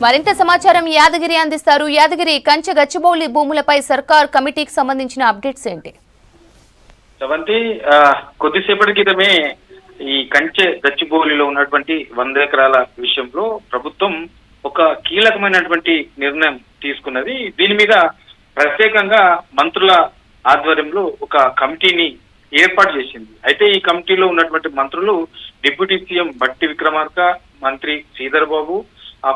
మరింత సమాచారం యాదగిరి అందిస్తారు. యాదగిరి, కంచె గచ్చిబౌలి భూములపై సర్కార్ కమిటీకి సంబంధించిన అప్డేట్స్ ఏంటి? కొద్దిసేపటి క్రితమే ఈ కంచె గచ్చిబౌలిలో ఉన్నటువంటి 100 ఎకరాల విషయంలో ప్రభుత్వం ఒక కీలకమైనటువంటి నిర్ణయం తీసుకున్నది. దీని మీద ప్రత్యేకంగా మంత్రుల ఆధ్వర్యంలో ఒక కమిటీని ఏర్పాటు చేసింది. అయితే ఈ కమిటీలో ఉన్నటువంటి మంత్రులు డిప్యూటీ సీఎం బట్టి విక్రమార్క, మంత్రి శ్రీధర్ బాబు,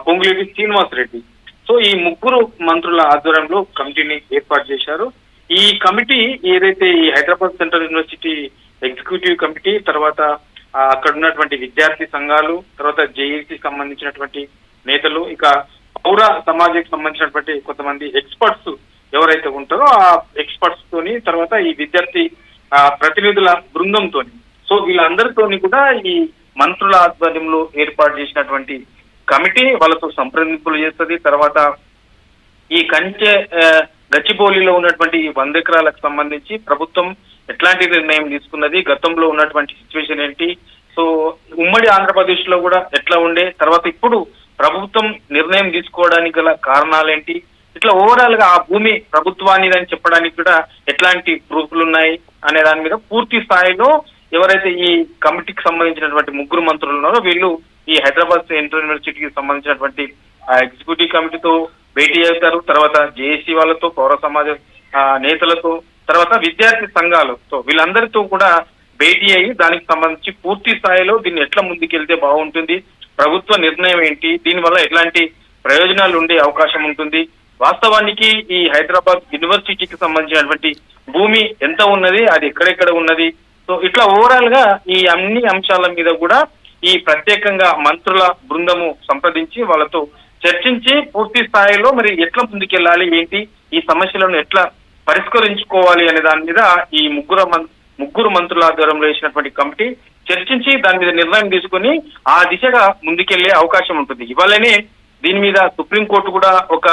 పొంగులేటి శ్రీనివాసరెడ్డి. సో ఈ ముగ్గురు మంత్రుల ఆధ్వర్యంలో కమిటీని ఏర్పాటు చేశారు. ఈ కమిటీ ఏదైతే ఈ Hyderabad central university executive committee, తర్వాత అక్కడ ఉన్నటువంటి విద్యార్థి సంఘాలు, తర్వాత జేఏసీ సంబంధించినటువంటి నేతలు, ఇక పౌర సమాజానికి సంబంధించినటువంటి కొంతమంది ఎక్స్పర్ట్స్ ఎవరైతే ఉంటారో ఆ ఎక్స్పర్ట్స్ తోని, తర్వాత ఈ విద్యార్థి ప్రతినిధుల బృందంతోని, సో వీళ్ళందరితోని కూడా ఈ మంత్రుల ఆధ్వర్యంలో ఏర్పాటు చేసినటువంటి కమిటీ వాళ్ళతో సంప్రదింపులు చేస్తుంది. తర్వాత ఈ కంచె గచ్చిబౌలిలో ఉన్నటువంటి 100 ఎకరాలకు సంబంధించి ప్రభుత్వం ఎట్లాంటి నిర్ణయం తీసుకున్నది, గతంలో ఉన్నటువంటి సిచ్యువేషన్ ఏంటి, సో ఉమ్మడి ఆంధ్రప్రదేశ్ లో కూడా ఎట్లా ఉండే, తర్వాత ఇప్పుడు ప్రభుత్వం నిర్ణయం తీసుకోవడానికి గల కారణాలేంటి, ఇట్లా ఓవరాల్ గా ఆ భూమి ప్రభుత్వానికి అని చెప్పడానికి కూడా ఎట్లాంటి ప్రూఫ్లు ఉన్నాయి అనే దాని మీద పూర్తి స్థాయిలో ఎవరైతే ఈ కమిటీకి సంబంధించినటువంటి ముగ్గురు మంత్రులు ఉన్నారో వీళ్ళు ఈ హైదరాబాద్ సెంట్రల్ యూనివర్సిటీకి సంబంధించినటువంటి ఎగ్జిక్యూటివ్ కమిటీతో భేటీ అవుతారు. తర్వాత జేఏసీ వాళ్ళతో, పౌర సమాజ నేతలతో, తర్వాత విద్యార్థి సంఘాలతో, వీళ్ళందరితో కూడా భేటీ అయ్యి దానికి సంబంధించి పూర్తి స్థాయిలో దీన్ని ఎట్లా ముందుకెళ్తే బాగుంటుంది, ప్రభుత్వ నిర్ణయం ఏంటి, దీనివల్ల ఎట్లాంటి ప్రయోజనాలు ఉండే అవకాశం ఉంటుంది, వాస్తవానికి ఈ హైదరాబాద్ యూనివర్సిటీకి సంబంధించినటువంటి భూమి ఎంత ఉన్నది, అది ఎక్కడెక్కడ ఉన్నది, సో ఇట్లా ఓవరాల్ గా ఈ అన్ని అంశాల మీద కూడా ఈ ప్రత్యేకంగా మంత్రుల బృందము సంప్రదించి వాళ్ళతో చర్చించి పూర్తి స్థాయిలో మరి ఎట్లా ముందుకెళ్ళాలి, ఏంటి, ఈ సమస్యలను ఎట్లా పరిష్కరించుకోవాలి అనే దాని మీద ఈ ముగ్గురు మంత్రుల ఆధ్వర్యంలో వేసినటువంటి కమిటీ చర్చించి దాని మీద నిర్ణయం తీసుకుని ఆ దిశగా ముందుకెళ్లే అవకాశం ఉంటుంది. ఇవాళనే దీని మీద సుప్రీంకోర్టు కూడా ఒక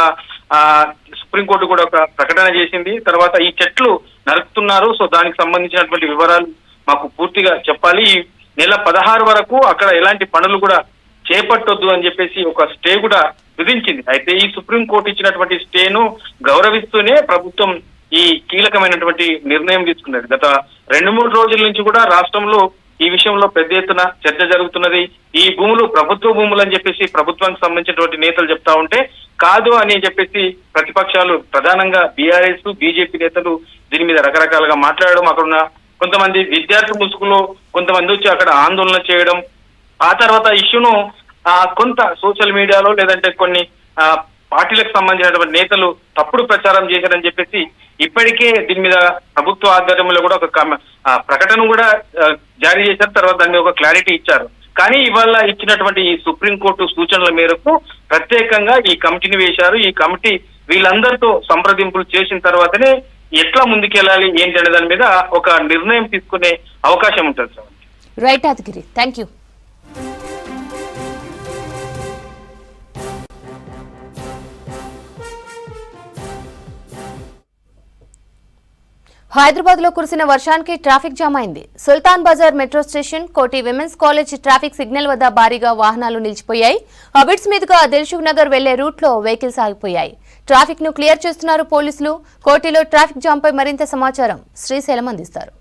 ప్రకటన చేసింది. తర్వాత ఈ చెట్లు నరుకుతున్నారు, సో దానికి సంబంధించినటువంటి వివరాలు మాకు పూర్తిగా చెప్పాలి, ఈ నెల 16 వరకు అక్కడ ఎలాంటి పనులు కూడా చేపట్టొద్దు అని చెప్పేసి ఒక స్టే కూడా విధించింది. అయితే ఈ సుప్రీంకోర్టు ఇచ్చినటువంటి స్టేను గౌరవిస్తూనే ప్రభుత్వం ఈ కీలకమైనటువంటి నిర్ణయం తీసుకున్నది. గత 2-3 రోజుల నుంచి కూడా రాష్ట్రంలో ఈ విషయంలో పెద్ద ఎత్తున చర్చ జరుగుతున్నది. ఈ భూములు ప్రభుత్వ భూములు అని చెప్పేసి ప్రభుత్వానికి సంబంధించినటువంటి నేతలు చెప్తా ఉంటే కాదు అని చెప్పేసి ప్రతిపక్షాలు, ప్రధానంగా బీఆర్ఎస్, బీజేపీ నేతలు దీని మీద రకరకాలుగా మాట్లాడడం, అక్కడున్న కొంతమంది విద్యార్థి ముసుగులో కొంతమంది వచ్చి అక్కడ ఆందోళన చేయడం, ఆ తర్వాత ఇష్యూను కొంత సోషల్ మీడియాలో లేదంటే కొన్ని పార్టీలకు సంబంధించినటువంటి నేతలు తప్పుడు ప్రచారం చేశారని చెప్పేసి ఇప్పటికే దీని మీద ప్రభుత్వ ఆధ్వర్యంలో కూడా ఒక ప్రకటన కూడా జారీ చేశారు. తర్వాత దాని మీద ఒక క్లారిటీ ఇచ్చారు. కానీ ఇవాళ ఇచ్చినటువంటి ఈ సుప్రీంకోర్టు సూచనల మేరకు ప్రత్యేకంగా ఈ కమిటీని వేశారు. ఈ కమిటీ వీళ్ళందరితో సంప్రదింపులు చేసిన తర్వాతనే ఎట్లా ముందుకెళ్ళాలి ఏంటి అనే దాని మీద ఒక నిర్ణయం తీసుకునే అవకాశం ఉంటుంది sir. Right Yadagiri, thank you. Hyderabad లో కురిసిన వర్షానికి ట్రాఫిక్ జామ్ అయింది. సుల్తాన్ బజార్ మెట్రో స్టేషన్, కోటి విమెన్స్ కాలేజ్ ట్రాఫిక్ సిగ్నల్ వద్ద భారీగా వాహనాలు నిలిచిపోయాయి. అబిడ్స్ మీదుగా దిల్సుఖ్ నగర్ వెళ్లే రూట్ లో వెహికల్స్ ఆగిపోయాయి. ట్రాఫిక్ ను క్లియర్ చేస్తున్నారు పోలీసులు. కోటిలో ట్రాఫిక్ జామ్ పై మరింత సమాచారం శ్రీశైలం అందిస్తారు.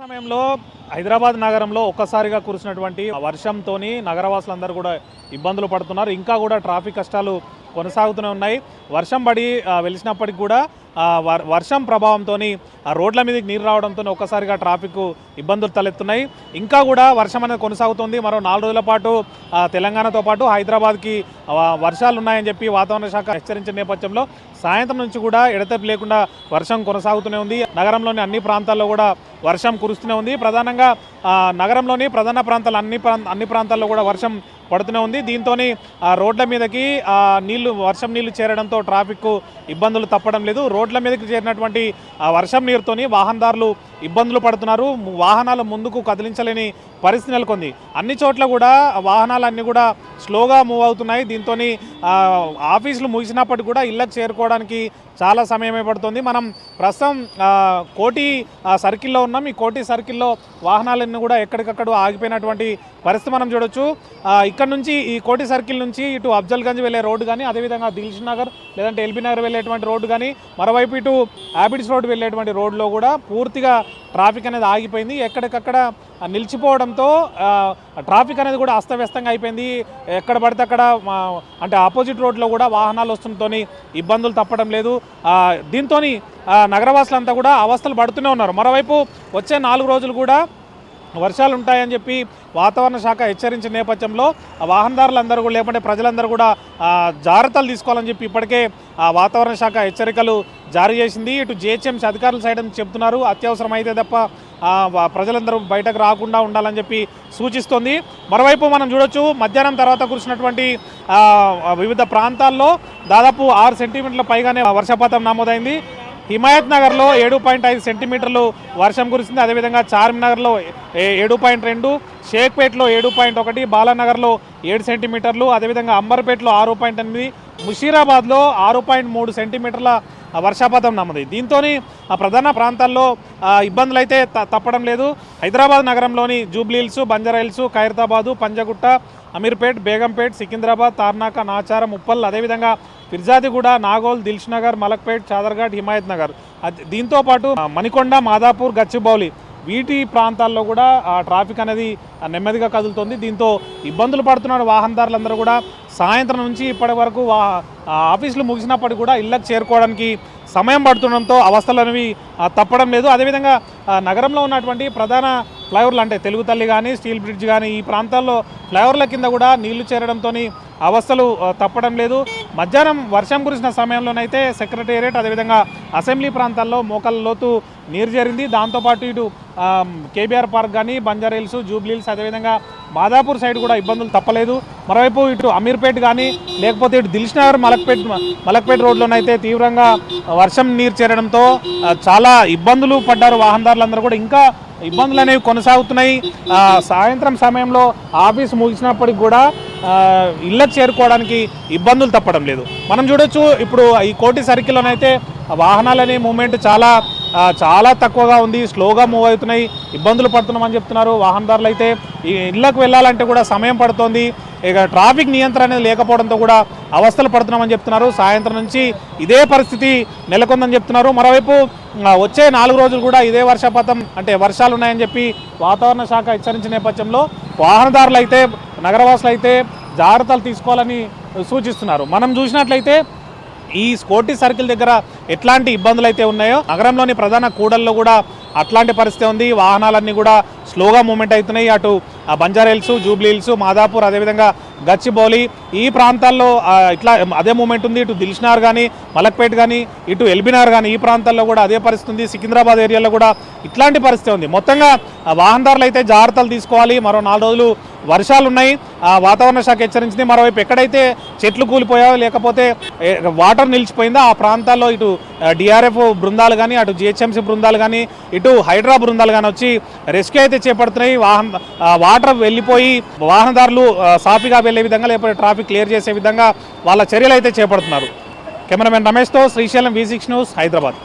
సమయంలో హైదరాబాద్ నగరంలో ఒక్కసారిగా కురిసినటువంటి వర్షంతోని నగరవాసులందరూ కూడా ఇబ్బందులు పడుతున్నారు. ఇంకా కూడా ట్రాఫిక్ కష్టాలు కొనసాగుతూనే ఉన్నాయి. వర్షం పడి వెలిసినప్పటికి కూడా వర్షం ప్రభావంతో రోడ్ల మీదకి నీరు రావడంతో ఒక్కసారిగా ట్రాఫిక్ ఇబ్బందులు తలెత్తున్నాయి. ఇంకా కూడా వర్షం అనేది కొనసాగుతుంది. మరో 4 రోజుల పాటు తెలంగాణతో పాటు హైదరాబాద్కి వర్షాలు ఉన్నాయని చెప్పి వాతావరణ శాఖ హెచ్చరించిన నేపథ్యంలో సాయంత్రం నుంచి కూడా ఎడతెరిపి లేకుండా వర్షం కొనసాగుతూనే ఉంది. నగరంలోని అన్ని ప్రాంతాల్లో కూడా వర్షం కురుస్తూనే ఉంది. ప్రధానంగా నగరంలోని ప్రధాన ప్రాంతాలు అన్ని ప్రాంతాల్లో కూడా వర్షం పడుతూనే ఉంది. దీంతో రోడ్ల మీదకి వర్షం నీళ్లు చేరడంతో ట్రాఫిక్ ఇబ్బందులు తప్పడం లేదు. రోడ్ల మీదకి చేరినటువంటి వర్షం నీరుతోని వాహనదారులు ఇబ్బందులు పడుతున్నారు. వాహనాలు ముందుకు కదిలించలేని పరిస్థితి నెలకొంది. అన్ని చోట్ల కూడా వాహనాలన్నీ కూడా స్లోగా మూవ్ అవుతున్నాయి. దీంతో ఆఫీసులు ముగిసినప్పటికీ కూడా ఇళ్లకు చేరుకోవడానికి చాలా సమయమే పడుతుంది. మనం ప్రస్తుతం కోటి సర్కిల్లో ఉన్నాం. ఈ కోటి సర్కిల్లో వాహనాలన్నీ కూడా ఎక్కడికక్కడ ఆగిపోయినటువంటి పరిస్థితి మనం చూడొచ్చు. ఇక్కడ నుంచి ఈ కోటి సర్కిల్ నుంచి ఇటు అఫ్జల్గంజ్ వెళ్ళే రోడ్డు కానీ, అదేవిధంగా దిల్షుక్ నగర్ లేదంటే ఎల్బీ నగర్ వెళ్ళేటువంటి రోడ్డు కానీ, మరోవైపు ఇటు హ్యాబిట్స్ రోడ్డు వెళ్ళేటువంటి రోడ్లో కూడా పూర్తిగా ట్రాఫిక్ అనేది ఆగిపోయింది. ఎక్కడికక్కడ నిలిచిపోవడంతో ట్రాఫిక్ అనేది కూడా అస్తవ్యస్తంగా అయిపోయింది. ఎక్కడ పడితే అక్కడ అంటే ఆపోజిట్ రోడ్లో కూడా వాహనాలు వస్తుండటంతో ఇబ్బందులు తప్పడం లేదు. దీంతో నగరవాసులంతా కూడా అవస్థలు పడుతూనే ఉన్నారు. మరోవైపు వచ్చే 4 రోజులు కూడా వర్షాలు ఉంటాయని చెప్పి వాతావరణ శాఖ హెచ్చరించిన నేపథ్యంలో వాహనదారులందరూ కూడా లేకుంటే ప్రజలందరూ కూడా జాగ్రత్తలు తీసుకోవాలని చెప్పి ఇప్పటికే వాతావరణ శాఖ హెచ్చరికలు జారీ చేసింది. ఇటు జిహెచ్ఎంసీ అధికారుల సైడ్ చెప్తున్నారు, అత్యవసరం అయితే తప్ప ప్రజలందరూ బయటకు రాకుండా ఉండాలని చెప్పి సూచిస్తుంది. మరోవైపు మనం చూడొచ్చు, మధ్యాహ్నం తర్వాత కురిసినటువంటి వివిధ ప్రాంతాల్లో దాదాపు 6 సెంటీమీటర్ల పైగానే వర్షపాతం నమోదైంది. హిమాయత్ నగర్లో 7.5 సెంటీమీటర్లు వర్షం కురిసింది. అదేవిధంగా చార్మినగర్లో 7.2, షేక్పేట్లో 7.1, బాలానగర్లో 7 సెంటీమీటర్లు, అదేవిధంగా అంబర్పేటలో 6.8, ముషీరాబాద్లో 6.3 సెంటీమీటర్ల వర్షపాతం నమోదైంది. దీంతో ప్రధాన ప్రాంతాల్లో ఇబ్బందులు అయితే తప్పడం లేదు. హైదరాబాద్ నగరంలోని జూబ్లీహిల్స్, బంజారాహిల్స్, ఖైరతాబాదు, పంజగుట్ట, అమీర్పేట్, బేగంపేట్, సికింద్రాబాద్, తార్నాక, నాచారం, ఉప్పల్, అదేవిధంగా ఫిర్జాదిగూడ, నాగోల్, దిల్షుక్ నగర్, మలక్పేట్, చాదర్ఘాట్, హిమాయత్ నగర్, దీంతోపాటు మణికొండ, మాదాపూర్, గచ్చిబౌలి వీటి ప్రాంతాల్లో కూడా ట్రాఫిక్ అనేది నెమ్మదిగా కదులుతుంది. దీంతో ఇబ్బందులు పడుతున్న వాహనదారులందరూ కూడా సాయంత్రం నుంచి ఇప్పటి వరకు ఆఫీసులు ముగిసినప్పటికీ కూడా ఇళ్లకు చేరుకోవడానికి సమయం పడుతుండడంతో అవస్థలు అనేవి తప్పడం లేదు. అదేవిధంగా నగరంలో ఉన్నటువంటి ప్రధాన ఫ్లైఓవర్లు అంటే తెలుగు తల్లి కానీ, స్టీల్ బ్రిడ్జ్ కానీ ఈ ప్రాంతాల్లో ఫ్లైఓవర్ల కింద కూడా నీళ్లు చేరడంతో అవస్థలు తప్పడం లేదు. మధ్యాహ్నం వర్షం కురిసిన సమయంలోనైతే సెక్రటేరియట్ అదేవిధంగా అసెంబ్లీ ప్రాంతాల్లో మోకాళ్ళ లోతు నీరు చేరింది. దాంతోపాటు ఇటు కేబీఆర్ పార్క్ కానీ, బంజారాహిల్స్, జూబ్లీహిల్స్, అదేవిధంగా మాదాపూర్ సైడ్ కూడా ఇబ్బందులు తప్పలేదు. మరోవైపు ఇటు అమీర్పేట్ కానీ లేకపోతే ఇటు దిల్షుక్ నగర్, మలక్పేట్ రోడ్లోనైతే తీవ్రంగా వర్షం నీరు చేరడంతో చాలా ఇబ్బందులు పడ్డారు వాహనదారులందరూ కూడా. ఇంకా ఇబ్బందులు అనేవి కొనసాగుతున్నాయి. సాయంత్రం సమయంలో ఆఫీస్ ముగిసినప్పటికి కూడా ఇళ్ళకు చేరుకోవడానికి ఇబ్బందులు తప్పడం లేదు. మనం చూడొచ్చు, ఇప్పుడు ఈ కోటి సర్కిల్లోనైతే వాహనాలనే మూవ్మెంట్ చాలా తక్కువగా ఉంది, స్లోగా మూవ్ అవుతున్నాయి, ఇబ్బందులు పడుతున్నామని చెప్తున్నారు వాహనదారులు. అయితే ఈ ఇళ్ళకు వెళ్ళాలంటే కూడా సమయం పడుతోంది. ఇక ట్రాఫిక్ నియంత్రణ అనేది లేకపోవడంతో కూడా అవస్థలు పడుతున్నామని చెప్తున్నారు. సాయంత్రం నుంచి ఇదే పరిస్థితి నెలకొందని చెప్తున్నారు. మరోవైపు వచ్చే 4 రోజులు కూడా ఇదే వర్షపాతం అంటే వర్షాలు ఉన్నాయని చెప్పి వాతావరణ శాఖ హెచ్చరించిన నేపథ్యంలో వాహనదారులు అయితే, నగరవాసులు అయితే జాగ్రత్తలు తీసుకోవాలని సూచిస్తున్నారు. మనం చూసినట్లయితే ఈ కోటి సర్కిల్ దగ్గర ఎట్లాంటి ఇబ్బందులు అయితే ఉన్నాయో నగరంలోని ప్రధాన కూడల్లో కూడా అట్లాంటి పరిస్థితి ఉంది. వాహనాలన్నీ కూడా స్లోగా మూవ్మెంట్ అవుతున్నాయి. అటు బంజారాహిల్స్, జూబ్లీహిల్స్, మాదాపూర్, అదేవిధంగా గచ్చిబౌలి ఈ ప్రాంతాల్లో ఇట్లా అదే మూవ్మెంట్ ఉంది. ఇటు దిల్షుక్ నగర్ కానీ, మలక్పేట్ కానీ, ఇటు ఎల్బీ నగర్ కానీ ఈ ప్రాంతాల్లో కూడా అదే పరిస్థితి ఉంది. సికింద్రాబాద్ ఏరియాలో కూడా ఇట్లాంటి పరిస్థితి ఉంది. మొత్తంగా వాహనదారులు అయితే జాగ్రత్తలు తీసుకోవాలి. మరో 4 రోజులు వర్షాలు ఉన్నాయి, వాతావరణ శాఖ హెచ్చరించింది. మరోవైపు ఎక్కడైతే చెట్లు కూలిపోయావో లేకపోతే వాటర్ నిలిచిపోయిందో ఆ ప్రాంతాల్లో ఇటు డిఆర్ఎఫ్ బృందాలు కానీ, అటు జిహెచ్ఎంసీ బృందాలు కానీ, ఇటు హైడ్రా బృందాలు కానీ వచ్చి రెస్క్యూ అయితే చేపడుతున్నాయి. వాటర్ వెళ్ళిపోయి వాహనదారులు సాఫీగా వెళ్లే విధంగా లేకపోతే ట్రాఫిక్ క్లియర్ చేసే విధంగా వాళ్ళ చర్యలు అయితే చేపడుతున్నారు. కెమెరామెన్ రమేష్తో శ్రీశైలం, V6 న్యూస్, హైదరాబాద్.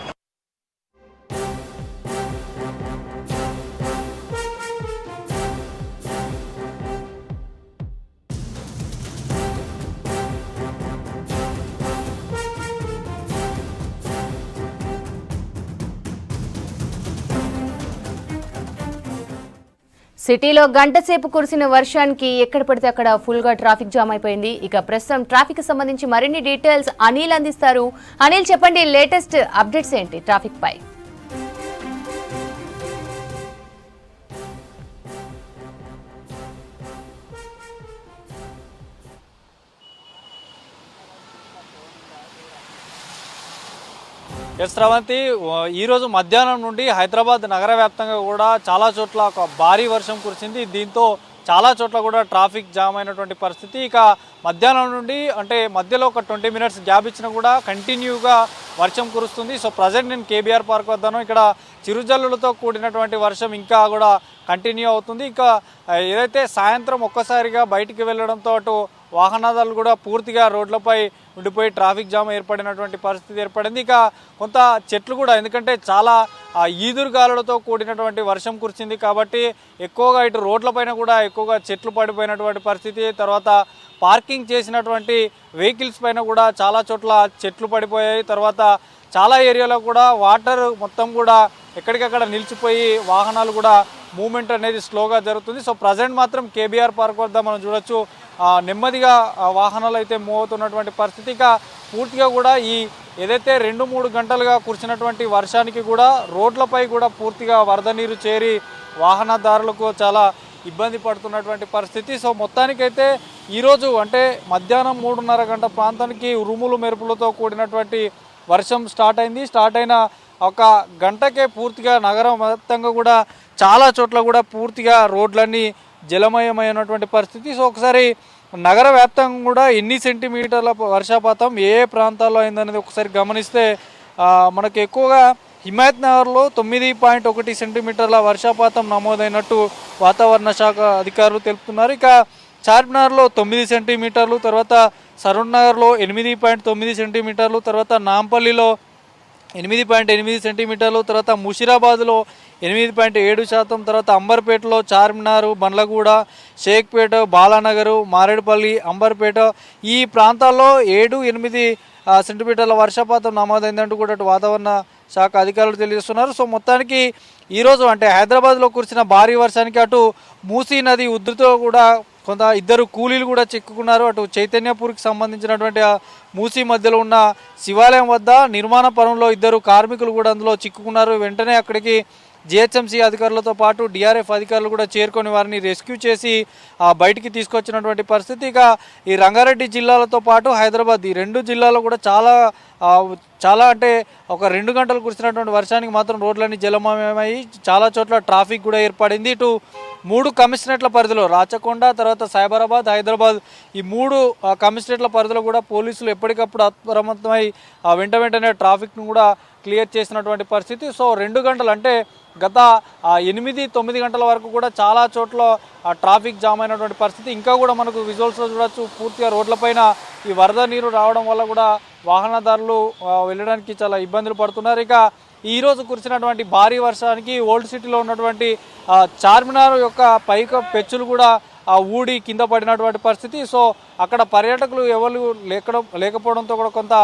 సిటీలో గంటసేపు కురిసిన వర్షానికి ఎక్కడ పడితే అక్కడ ఫుల్గా ట్రాఫిక్ జామ్ అయిపోయింది. ఇక ప్రస్తుతం ట్రాఫిక్ సంబంధించి మరిన్ని డీటెయిల్స్ అనిల్ అందిస్తారు. అనిల్, చెప్పండి, లేటెస్ట్ అప్డేట్స్ ఏంటి ట్రాఫిక్ పై? శ్రవంతి, ఈరోజు మధ్యాహ్నం నుండి హైదరాబాద్ నగర వ్యాప్తంగా కూడా చాలా చోట్ల ఒక భారీ వర్షం కురిసింది. దీంతో చాలా చోట్ల కూడా ట్రాఫిక్ జామ్ అయినటువంటి పరిస్థితి. ఇక మధ్యాహ్నం నుండి అంటే మధ్యలో ఒక 20 మినిట్స్ గ్యాప్ ఇచ్చినా కూడా కంటిన్యూగా వర్షం కురుస్తుంది. సో ప్రజెంట్ నేను కేబీఆర్ పార్క్ వద్దాను. ఇక్కడ చిరుజల్లులతో కూడినటువంటి వర్షం ఇంకా కూడా కంటిన్యూ అవుతుంది. ఇంకా ఏదైతే సాయంత్రం ఒక్కసారిగా బయటికి వెళ్ళడంతో అటు వాహనదారులు కూడా పూర్తిగా రోడ్లపై ఉండిపోయి ట్రాఫిక్ జామ్ ఏర్పడినటువంటి పరిస్థితి ఏర్పడింది. ఇక కొంత చెట్లు కూడా, ఎందుకంటే చాలా ఈదురుగాలులతో కూడినటువంటి వర్షం కురిసింది కాబట్టి ఎక్కువగా ఇటు రోడ్లపైన కూడా ఎక్కువగా చెట్లు పడిపోయినటువంటి పరిస్థితి. తర్వాత పార్కింగ్ చేసినటువంటి వెహికల్స్ పైన కూడా చాలా చోట్ల చెట్లు పడిపోయాయి. తర్వాత చాలా ఏరియాలో కూడా వాటర్ మొత్తం కూడా ఎక్కడికక్కడ నిలిచిపోయి వాహనాలు కూడా మూవ్మెంట్ అనేది స్లోగా జరుగుతుంది. సో ప్రజెంట్ మాత్రం కేబీఆర్ పార్క్ వద్ద మనం చూడొచ్చు నెమ్మదిగా వాహనాలు అయితే మూవ్ అవుతున్నటువంటి పరిస్థితి. ఇక పూర్తిగా కూడా ఈ ఏదైతే 2-3 గంటలుగా కురిసినటువంటి వర్షానికి కూడా రోడ్లపై కూడా పూర్తిగా వరద నీరు చేరి వాహనదారులకు చాలా ఇబ్బంది పడుతున్నటువంటి పరిస్థితి. సో మొత్తానికైతే ఈరోజు అంటే మధ్యాహ్నం 3:30 గంట ప్రాంతానికి ఉరుములు మెరుపులతో కూడినటువంటి వర్షం స్టార్ట్ అయింది. స్టార్ట్ అయిన ఒక గంటకే పూర్తిగా నగరం మొత్తంగా కూడా చాలా చోట్ల కూడా పూర్తిగా రోడ్లన్నీ జలమయమైనటువంటి పరిస్థితి. సో ఒకసారి నగర వ్యాప్తంగా కూడా ఎన్ని సెంటీమీటర్ల వర్షపాతం ఏ ప్రాంతాల్లో అయిందనేది ఒకసారి గమనిస్తే మనకు ఎక్కువగా హిమాయత్ నగర్లో 9.1 సెంటీమీటర్ల వర్షపాతం నమోదైనట్టు వాతావరణ శాఖ అధికారులు తెలుపుతున్నారు. ఇక చార్మినార్లో 9 సెంటీమీటర్లు, తర్వాత సరూర్ నగర్లో 8.9 సెంటీమీటర్లు, తర్వాత నాంపల్లిలో 8.8 సెంటీమీటర్లు, తర్వాత ముషిరాబాద్లో 8.7%, తర్వాత అంబర్పేటలో చార్మినార్, బండ్లగూడ, షేక్పేట, బాలానగర్, మారేడుపల్లి, అంబర్పేట ఈ ప్రాంతాల్లో 7-8 సెంటీమీటర్ల వర్షపాతం నమోదైందంటూ కూడా వాతావరణ శాఖ అధికారులు తెలియజేస్తున్నారు. సో మొత్తానికి ఈరోజు అంటే హైదరాబాద్లో కురిసిన భారీ వర్షానికి అటు మూసీ నది ఉధృతితో కూడా కొంత ఇద్దరు కూలీలు కూడా చిక్కుకున్నారు. అటు చైతన్యపూర్కి సంబంధించినటువంటి మూసీ మధ్యలో ఉన్న శివాలయం వద్ద నిర్మాణ పనుల్లో ఇద్దరు కార్మికులు కూడా అందులో చిక్కుకున్నారు. వెంటనే అక్కడికి జిహెచ్ఎంసీ అధికారులతో పాటు డిఆర్ఎఫ్ అధికారులు కూడా చేరుకొని వారిని రెస్క్యూ చేసి బయటికి తీసుకొచ్చినటువంటి పరిస్థితి. ఇక ఈ రంగారెడ్డి జిల్లాలతో పాటు హైదరాబాద్ ఈ 2 జిల్లాలో కూడా చాలా అంటే ఒక 2 గంటలు కురిసినటువంటి వర్షానికి మాత్రం రోడ్లన్నీ జలమయమై చాలా చోట్ల ట్రాఫిక్ కూడా ఏర్పడింది. ఇటు 3 కమిషనరేట్ల పరిధిలో రాచకొండ, తర్వాత సైబరాబాద్, హైదరాబాద్ ఈ 3 కమిషనరేట్ల పరిధిలో కూడా పోలీసులు ఎప్పటికప్పుడు అప్రమత్తమై వెంటనే ట్రాఫిక్ను కూడా క్లియర్ చేసినటువంటి పరిస్థితి. సో 2 గంటలు అంటే గత 8-9 గంటల వరకు కూడా చాలా చోట్ల ట్రాఫిక్ జామ్ అయినటువంటి పరిస్థితి. ఇంకా కూడా మనకు విజువల్స్లో చూడొచ్చు, పూర్తిగా రోడ్లపైన ఈ వరద నీరు రావడం వల్ల కూడా వాహనదారులు వెళ్ళడానికి చాలా ఇబ్బందులు పడుతున్నారు. ఇక ఈరోజు కురిసినటువంటి భారీ వర్షానికి ఓల్డ్ సిటీలో ఉన్నటువంటి చార్మినార్ యొక్క పైక పెచ్చులు కూడా ఊడి కింద పడినటువంటి పరిస్థితి. సో అక్కడ పర్యాటకులు ఎవరు లేకపోవడంతో కూడా కొంత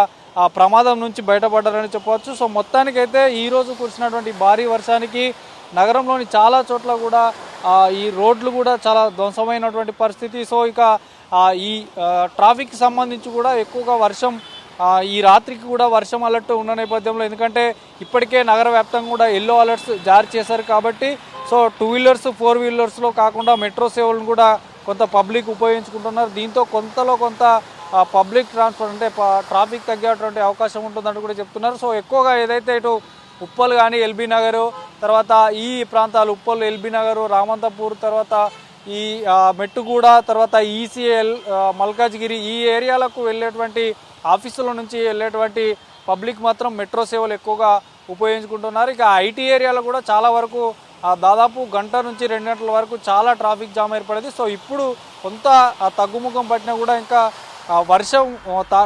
ప్రమాదం నుంచి బయటపడ్డారని చెప్పవచ్చు. సో మొత్తానికైతే ఈరోజు కురిసినటువంటి భారీ వర్షానికి నగరంలోని చాలా చోట్ల కూడా ఈ రోడ్లు కూడా చాలా ధ్వంసమైనటువంటి పరిస్థితి. సో ఇక ఈ ట్రాఫిక్ సంబంధించి కూడా ఎక్కువగా వర్షం ఈ రాత్రికి కూడా వర్షం అలర్ట్ ఉన్న నేపథ్యంలో, ఎందుకంటే ఇప్పటికే నగర వ్యాప్తంగా కూడా ఎల్లో అలర్ట్స్ జారీ చేశారు కాబట్టి సో 2 వీలర్స్ 4 వీలర్స్లో కాకుండా మెట్రో సేవలను కూడా కొంత పబ్లిక్ ఉపయోగించుకుంటున్నారు. దీంతో కొంత పబ్లిక్ ట్రాన్స్పోర్ట్ అంటే ట్రాఫిక్ తగ్గేటువంటి అవకాశం ఉంటుందంటూ కూడా చెప్తున్నారు. సో ఎక్కువగా ఏదైతే ఇటు ఉప్పల్ కానీ ఎల్బీ నగరు, తర్వాత ఈ ప్రాంతాలు ఉప్పల్, ఎల్బీ నగరు, రామంతపూర్, తర్వాత ఈ మెట్టుగూడ, తర్వాత ఈసీఎల్, మల్కాజ్గిరి ఈ ఏరియాలకు వెళ్ళేటువంటి ఆఫీసుల నుంచి వెళ్ళేటువంటి పబ్లిక్ మాత్రం మెట్రో సేవలు ఎక్కువగా ఉపయోగించుకుంటున్నారు. ఇక ఐటీ ఏరియాలో కూడా చాలా వరకు దాదాపు గంట నుంచి 2 గంటల వరకు చాలా ట్రాఫిక్ జామ్ ఏర్పడింది. సో ఇప్పుడు కొంత తగ్గుముఖం పట్టినా కూడా ఇంకా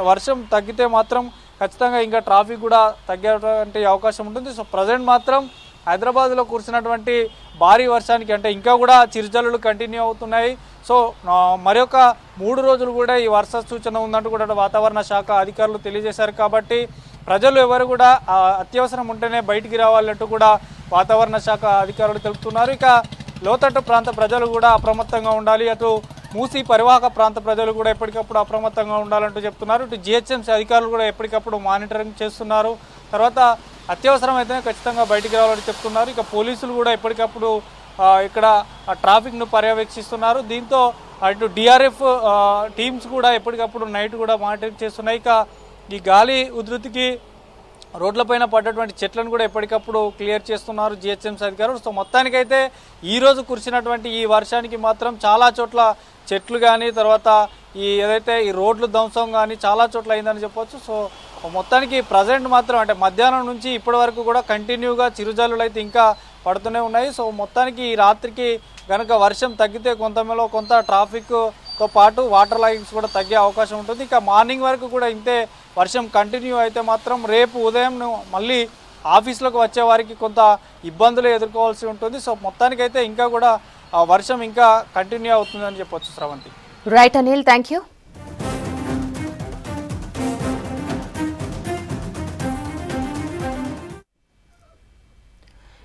వర్షం తగ్గితే మాత్రం ఖచ్చితంగా ఇంకా ట్రాఫిక్ కూడా తగ్గేటువంటి అవకాశం ఉంటుంది. సో ప్రజెంట్ మాత్రం హైదరాబాద్లో కురిసినటువంటి భారీ వర్షానికి అంటే ఇంకా కూడా చిరుజల్లులు కంటిన్యూ అవుతున్నాయి. సో మరొక 3 రోజులు కూడా ఈ వర్ష సూచన ఉందంటూ కూడా వాతావరణ శాఖ అధికారులు తెలియజేశారు. కాబట్టి ప్రజలు ఎవరు కూడా అత్యవసరం ఉంటేనే బయటికి రావాలంటూ కూడా వాతావరణ శాఖ అధికారులు తెలుపుతున్నారు. ఇక లోతట్టు ప్రాంత ప్రజలు కూడా అప్రమత్తంగా ఉండాలి. అటు మూసీ పరివాహక ప్రాంత ప్రజలు కూడా ఎప్పటికప్పుడు అప్రమత్తంగా ఉండాలంటూ చెప్తున్నారు. ఇటు జిహెచ్ఎంసీ అధికారులు కూడా ఎప్పటికప్పుడు మానిటరింగ్ చేస్తున్నారు. తర్వాత అత్యవసరం అయితేనే ఖచ్చితంగా బయటికి రావాలని చెప్తున్నారు. ఇక పోలీసులు కూడా ఎప్పటికప్పుడు ఇక్కడ ట్రాఫిక్ను పర్యవేక్షిస్తున్నారు. దీంతో అటు డిఆర్ఎఫ్ టీమ్స్ కూడా ఎప్పటికప్పుడు నైట్ కూడా మానిటరింగ్ చేస్తున్నాయి. ఇక ఈ గాలి ఉధృతికి రోడ్లపైన పడ్డటువంటి చెట్లను కూడా ఎప్పటికప్పుడు క్లియర్ చేస్తున్నారు జిహెచ్ఎంసీ అధికారులు. సో మొత్తానికైతే ఈరోజు కురిసినటువంటి ఈ వర్షానికి మాత్రం చాలా చోట్ల చెట్లు కానీ, తర్వాత ఏదైతే ఈ రోడ్లు ధ్వంసం కానీ చాలా చోట్ల అయిందని చెప్పొచ్చు. సో మొత్తానికి ప్రజెంట్ మాత్రం అంటే మధ్యాహ్నం నుంచి ఇప్పటి వరకు కూడా కంటిన్యూగా చిరుజల్లులు అయితే ఇంకా పడుతూనే ఉన్నాయి. సో మొత్తానికి ఈ రాత్రికి కనుక వర్షం తగ్గితే కొంత ట్రాఫిక్ తో పాటు వాటర్ లాగింగ్స్ కూడా తగ్గే అవకాశం ఉంటుంది. ఇక మార్నింగ్ వరకు కూడా ఇంతే వర్షం కంటిన్యూ అయితే మాత్రం రేపు ఉదయం మళ్ళీ ఆఫీసులకు వచ్చే వారికి కొంత ఇబ్బందులు ఎదుర్కోవాల్సి ఉంటుంది. సో మొత్తానికైతే ఇంకా కూడా వర్షం ఇంకా కంటిన్యూ అవుతుందని చెప్పొచ్చు Sravanthi. Right Anil, thank you.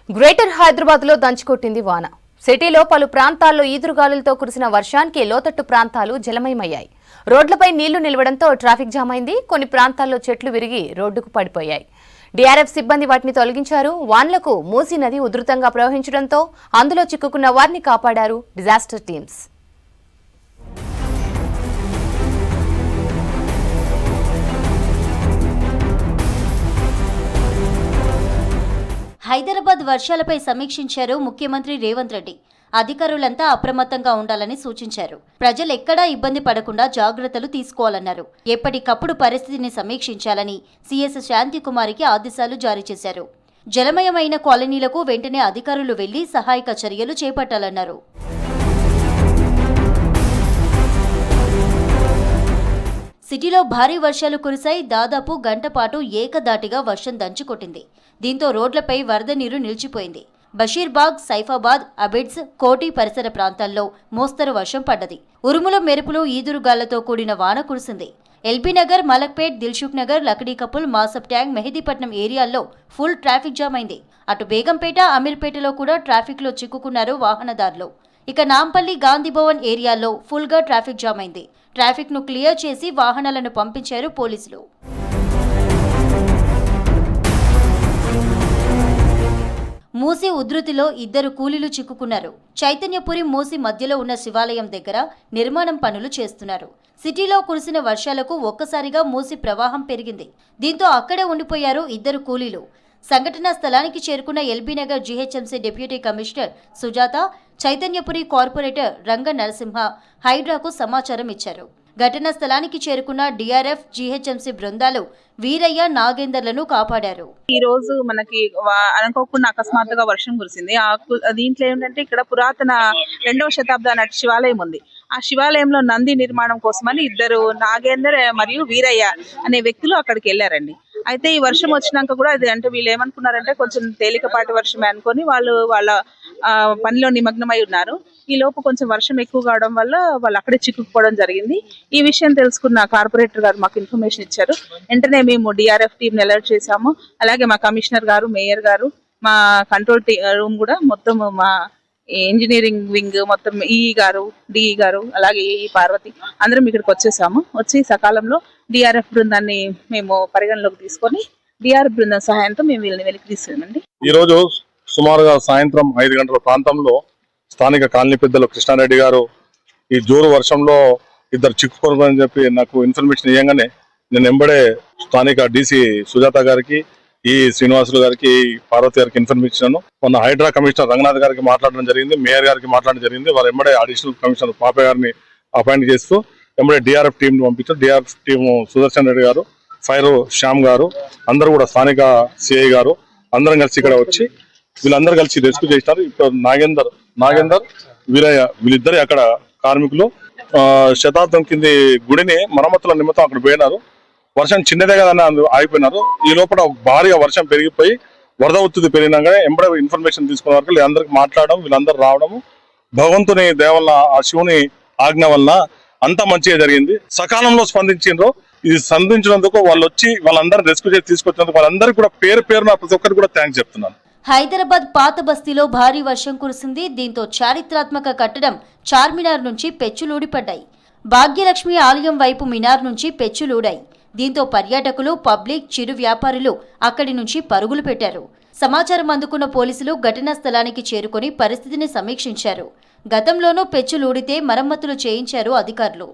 Greater హైదరాబాద్లో దంచుకొట్టింది వాన. సిటీలో పలు ప్రాంతాల్లో ఈదురుగాలులతో కురిసిన వర్షానికి లోతట్టు ప్రాంతాలు జలమయమయ్యాయి. రోడ్లపై నీళ్లు నిలవడంతో ట్రాఫిక్ జామ్ అయింది. కొన్ని ప్రాంతాల్లో చెట్లు విరిగి రోడ్డుకు పడిపోయాయి. డీఆర్ఎఫ్ సిబ్బంది వాటిని తొలగించారు. వాన్లకు మూసీ నది ఉధృతంగా ప్రవహించడంతో అందులో చిక్కుకున్న వారిని కాపాడారు డిజాస్టర్ టీమ్స్. హైదరాబాద్ వర్షాలపై సమీక్షించారు ముఖ్యమంత్రి రేవంత్ రెడ్డి. అధికారులంతా అప్రమత్తంగా ఉండాలని సూచించారు. ప్రజలు ఎక్కడా ఇబ్బంది పడకుండా జాగ్రత్తలు తీసుకోవాలన్నారు. ఎప్పటికప్పుడు పరిస్థితిని సమీక్షించాలని సీఎస్ శాంతికుమారికి ఆదేశాలు జారీ చేశారు. జలమయమైన కాలనీలకు వెంటనే అధికారులు వెళ్లి సహాయక చర్యలు చేపట్టాలన్నారు. సిటీలో భారీ వర్షాలు కురిశాయి. దాదాపు గంట పాటు ఏకదాటిగా వర్షం దంచుకొట్టింది. దీంతో రోడ్లపై వరద నీరు నిలిచిపోయింది. బషీర్బాగ్, సైఫాబాద్, అబిడ్స్, కోటి పరిసర ప్రాంతాల్లో మోస్తరు వర్షం పడ్డది. ఉరుముల మెరుపులు, ఈదురుగాళ్లతో కూడిన వాన కురిసింది. ఎల్బీనగర్, మలక్పేట్, దిల్సుఖ్ నగర్, లక్డీకపుల్, మాసబ్ ట్యాంక్, మెహదీపట్నం ఏరియాల్లో ఫుల్ ట్రాఫిక్ జామ్ అయింది. అటు బేగంపేట, అమీర్పేటలో కూడా ట్రాఫిక్లో చిక్కుకున్నారు వాహనదారులు. ఇక నాంపల్లి, గాంధీభవన్ ఏరియాల్లో ఫుల్గా ట్రాఫిక్ జామ్ అయింది. ట్రాఫిక్ను క్లియర్ చేసి వాహనాలను పంపించారు పోలీసులు. మూసీ ఉధృతిలో 2 కూలీలు చిక్కుకున్నారు. చైతన్యపురి, మూసీ మధ్యలో ఉన్న శివాలయం దగ్గర నిర్మాణం పనులు చేస్తున్నారు. సిటీలో కురిసిన వర్షాలకు ఒక్కసారిగా మూసీ ప్రవాహం పెరిగింది. దీంతో అక్కడే ఉండిపోయారు 2 కూలీలు. సంఘటనా స్థలానికి చేరుకున్న LB Nagar GHMC deputy commissioner Sujatha, Chaitanyapuri corporator రంగ నరసింహ హైడ్రాకు సమాచారం ఇచ్చారు. ఘటనా స్థలానికి చేరుకున్న డీఆర్ఎఫ్, జీహెచ్ఎంసీ బృందాలు వీరయ్య, నాగేందర్లను కాపాడారు. ఈ రోజు మనకి అనుకోకుండా అకస్మాత్తుగా వర్షం కురిసింది. దీంట్లో ఏంటంటే ఇక్కడ పురాతన 2వ శతాబ్ద నాటి శివాలయం ఉంది. ఆ శివాలయంలో నంది నిర్మాణం కోసమని 2 నాగేందర్ మరియు వీరయ్య అనే వ్యక్తులు అక్కడికి వెళ్ళారండి. అయితే ఈ వర్షం వచ్చినాక కూడా అది అంటే వీళ్ళు ఏమనుకున్నారంటే కొంచెం తేలికపాటి వర్షమే అనుకొని వాళ్ళ పనిలో నిమగ్నమై ఉన్నారు. ఈ లోపు కొంచెం వర్షం ఎక్కువ కావడం వల్ల వాళ్ళు అక్కడే చిక్కుకుపోవడం జరిగింది. ఈ విషయం తెలుసుకున్న కార్పొరేటర్ గారు మాకు ఇన్ఫర్మేషన్ ఇచ్చారు. వెంటనే మేము డిఆర్ఎఫ్ టీం అలర్ట్ చేశాము. అలాగే మా కమిషనర్ గారు, మేయర్ గారు, మా కంట్రోల్ రూమ్ కూడా మొత్తం, మా ఇంజనీరింగ్ వింగ్ మొత్తం, ఈఈ గారు, డిఈ గారు, అలాగే ఏఈ పార్వతి అందరం ఇక్కడికి వచ్చేసాము. వచ్చి సకాలంలో డిఆర్ఎఫ్ బృందాన్ని మేము పరిగణలోకి తీసుకొని డిఆర్ఎఫ్ బృందం సహాయంతో మేము వీళ్ళని వెలికి తీసుకెళ్ళామండి. ఈ రోజు సుమారుగా సాయంత్రం 5 గంటల ప్రాంతంలో స్థానిక కాలనీ పెద్దలు కృష్ణారెడ్డి గారు ఈ జోరు వర్షంలో 2 చిక్కుకోరని చెప్పి నాకు ఇన్ఫర్మేషన్ ఇవ్వగానే నేను వెంబడే స్థానిక డీసీ సుజాత గారికి, ఈ శ్రీనివాసులు గారికి, పార్వతి గారికి ఇన్ఫర్మేషన్ మొన్న హైడ్రా కమిషనర్ రంగనాథ్ గారికి మాట్లాడడం జరిగింది, మేయర్ గారికి మాట్లాడడం జరిగింది. వారు వెంబడే అడిషనల్ కమిషనర్ పాపయ్య గారిని అపాయింట్ చేస్తూ వెంబడే డిఆర్ఎఫ్ టీం పంపించారు. డిఆర్ఎఫ్ టీము సుదర్శన్ రెడ్డి గారు, ఫైర్ శ్యామ్ గారు, అందరూ కూడా స్థానిక సిఐ గారు అందరం కలిసి ఇక్కడ వచ్చి వీళ్ళందరూ కలిసి రెస్క్యూ చేసినారు. ఇప్పుడు నాగేందర్, వీరయ్య వీళ్ళిద్దరు అక్కడ కార్మికులు శతాబ్దం కింది గుడిని మరమ్మతుల నిమిత్తం అక్కడ పోయినారు. వర్షం చిన్నదే కదని ఆగిపోయినారు. ఈ లోపల భారీగా వర్షం పెరిగిపోయి వరద ఒత్తిడి పెరిగినాగానే ఎంబడే ఇన్ఫర్మేషన్ తీసుకున్న వరకు వీళ్ళందరికి మాట్లాడడం, వీళ్ళందరూ రావడము భగవంతుని దయ వల్ల, ఆ శివుని ఆజ్ఞ వల్ల అంతా మంచిగా జరిగింది. సకాలంలో స్పందించిండ్రు. ఇది స్పందించినందుకు వాళ్ళు వచ్చి వాళ్ళందరూ రెస్క్యూ చేసి తీసుకొచ్చినందుకు వాళ్ళందరికీ కూడా పేరున ప్రతి ఒక్కరికి కూడా థ్యాంక్స్ చెప్తున్నాను. హైదరాబాద్ పాత బస్తీలో భారీ వర్షం కురిసింది. దీంతో చారిత్రాత్మక కట్టడం చార్మినార్ నుంచి పెచ్చులూడిపడ్డాయి. భాగ్యలక్ష్మి ఆలయం వైపు మినార్ నుంచి పెచ్చులూడాయి. దీంతో పర్యాటకులు, పబ్లిక్, చిరు వ్యాపారులు అక్కడి నుంచి పరుగులు పెట్టారు. సమాచారం అందుకున్న పోలీసులు ఘటనా స్థలానికి చేరుకొని పరిస్థితిని సమీక్షించారు. గతంలోనూ పెచ్చులూడితే మరమ్మతులు చేయించారు అధికారులు.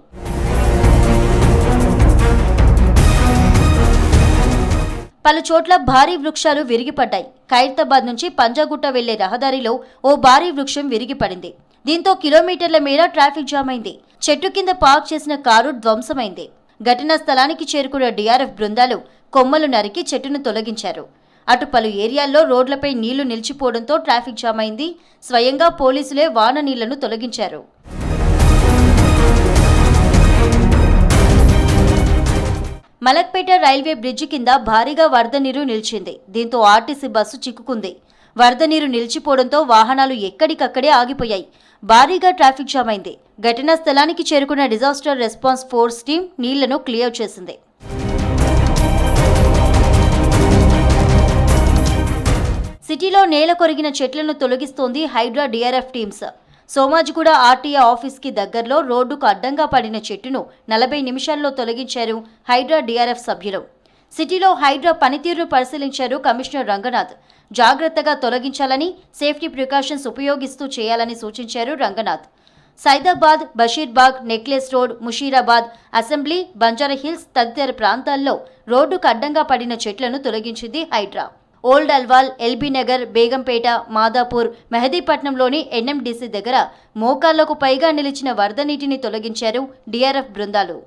పలు చోట్ల భారీ వృక్షాలు విరిగిపడ్డాయి. ఖైరతాబాద్ నుంచి పంజాగుట్ట వెళ్లే రహదారిలో ఓ భారీ వృక్షం విరిగిపడింది. దీంతో కిలోమీటర్ల మేర ట్రాఫిక్ జామ్ అయింది. చెట్టు కింద పార్క్ చేసిన కారు ధ్వంసమైంది. ఘటనా స్థలానికి చేరుకున్న డిఆర్ఎఫ్ బృందాలు కొమ్మలు నరికి చెట్టును తొలగించారు. అటు పలు ఏరియాల్లో రోడ్లపై నీళ్లు నిలిచిపోవడంతో ట్రాఫిక్ జామ్ అయింది. స్వయంగా పోలీసులే వాన నీళ్లను తొలగించారు. మలక్పేట రైల్వే బ్రిడ్జి కింద భారీగా వరద నీరు నిలిచింది. దీంతో ఆర్టీసీ బస్సు చిక్కుకుంది. వరద నీరు నిలిచిపోవడంతో వాహనాలు ఎక్కడికక్కడే ఆగిపోయాయి. భారీగా ట్రాఫిక్ జామ్ అయింది. ఘటనా స్థలానికి చేరుకున్న డిజాస్టర్ రెస్పాన్స్ ఫోర్స్ టీం నీళ్లను క్లియర్ చేసింది. సిటీలో నేల కొరిగిన చెట్లను తొలగిస్తోంది Hydraa DRF teams. Somajiguda RTA ఆఫీస్కి దగ్గరలో రోడ్డుకు అడ్డంగా పడిన చెట్టును 40 నిమిషాల్లో తొలగించారు హైడ్రా డిఆర్ఎఫ్ సభ్యులు. సిటీలో హైడ్రా పనితీరును పరిశీలించారు కమిషనర్ రంగనాథ్. జాగ్రత్తగా తొలగించాలని, సేఫ్టీ ప్రికాషన్స్ ఉపయోగిస్తూ చేయాలని సూచించారు Ranganath. Saidabad, Basheerbagh, necklace road, Musheerabad, assembly, Banjara Hills తదితర ప్రాంతాల్లో రోడ్డుకు అడ్డంగా పడిన చెట్లను తొలగించింది హైడ్రా. ఓల్డ్ అల్వాల్, ఎల్బీ నగర్, బేగంపేట, మాదాపూర్, మెహదీపట్నంలోని ఎన్ఎండిసి దగ్గర మోకాళ్లకు పైగా నిలిచిన వరద నీటిని తొలగించారు డిఆర్ఎఫ్ బృందాలు.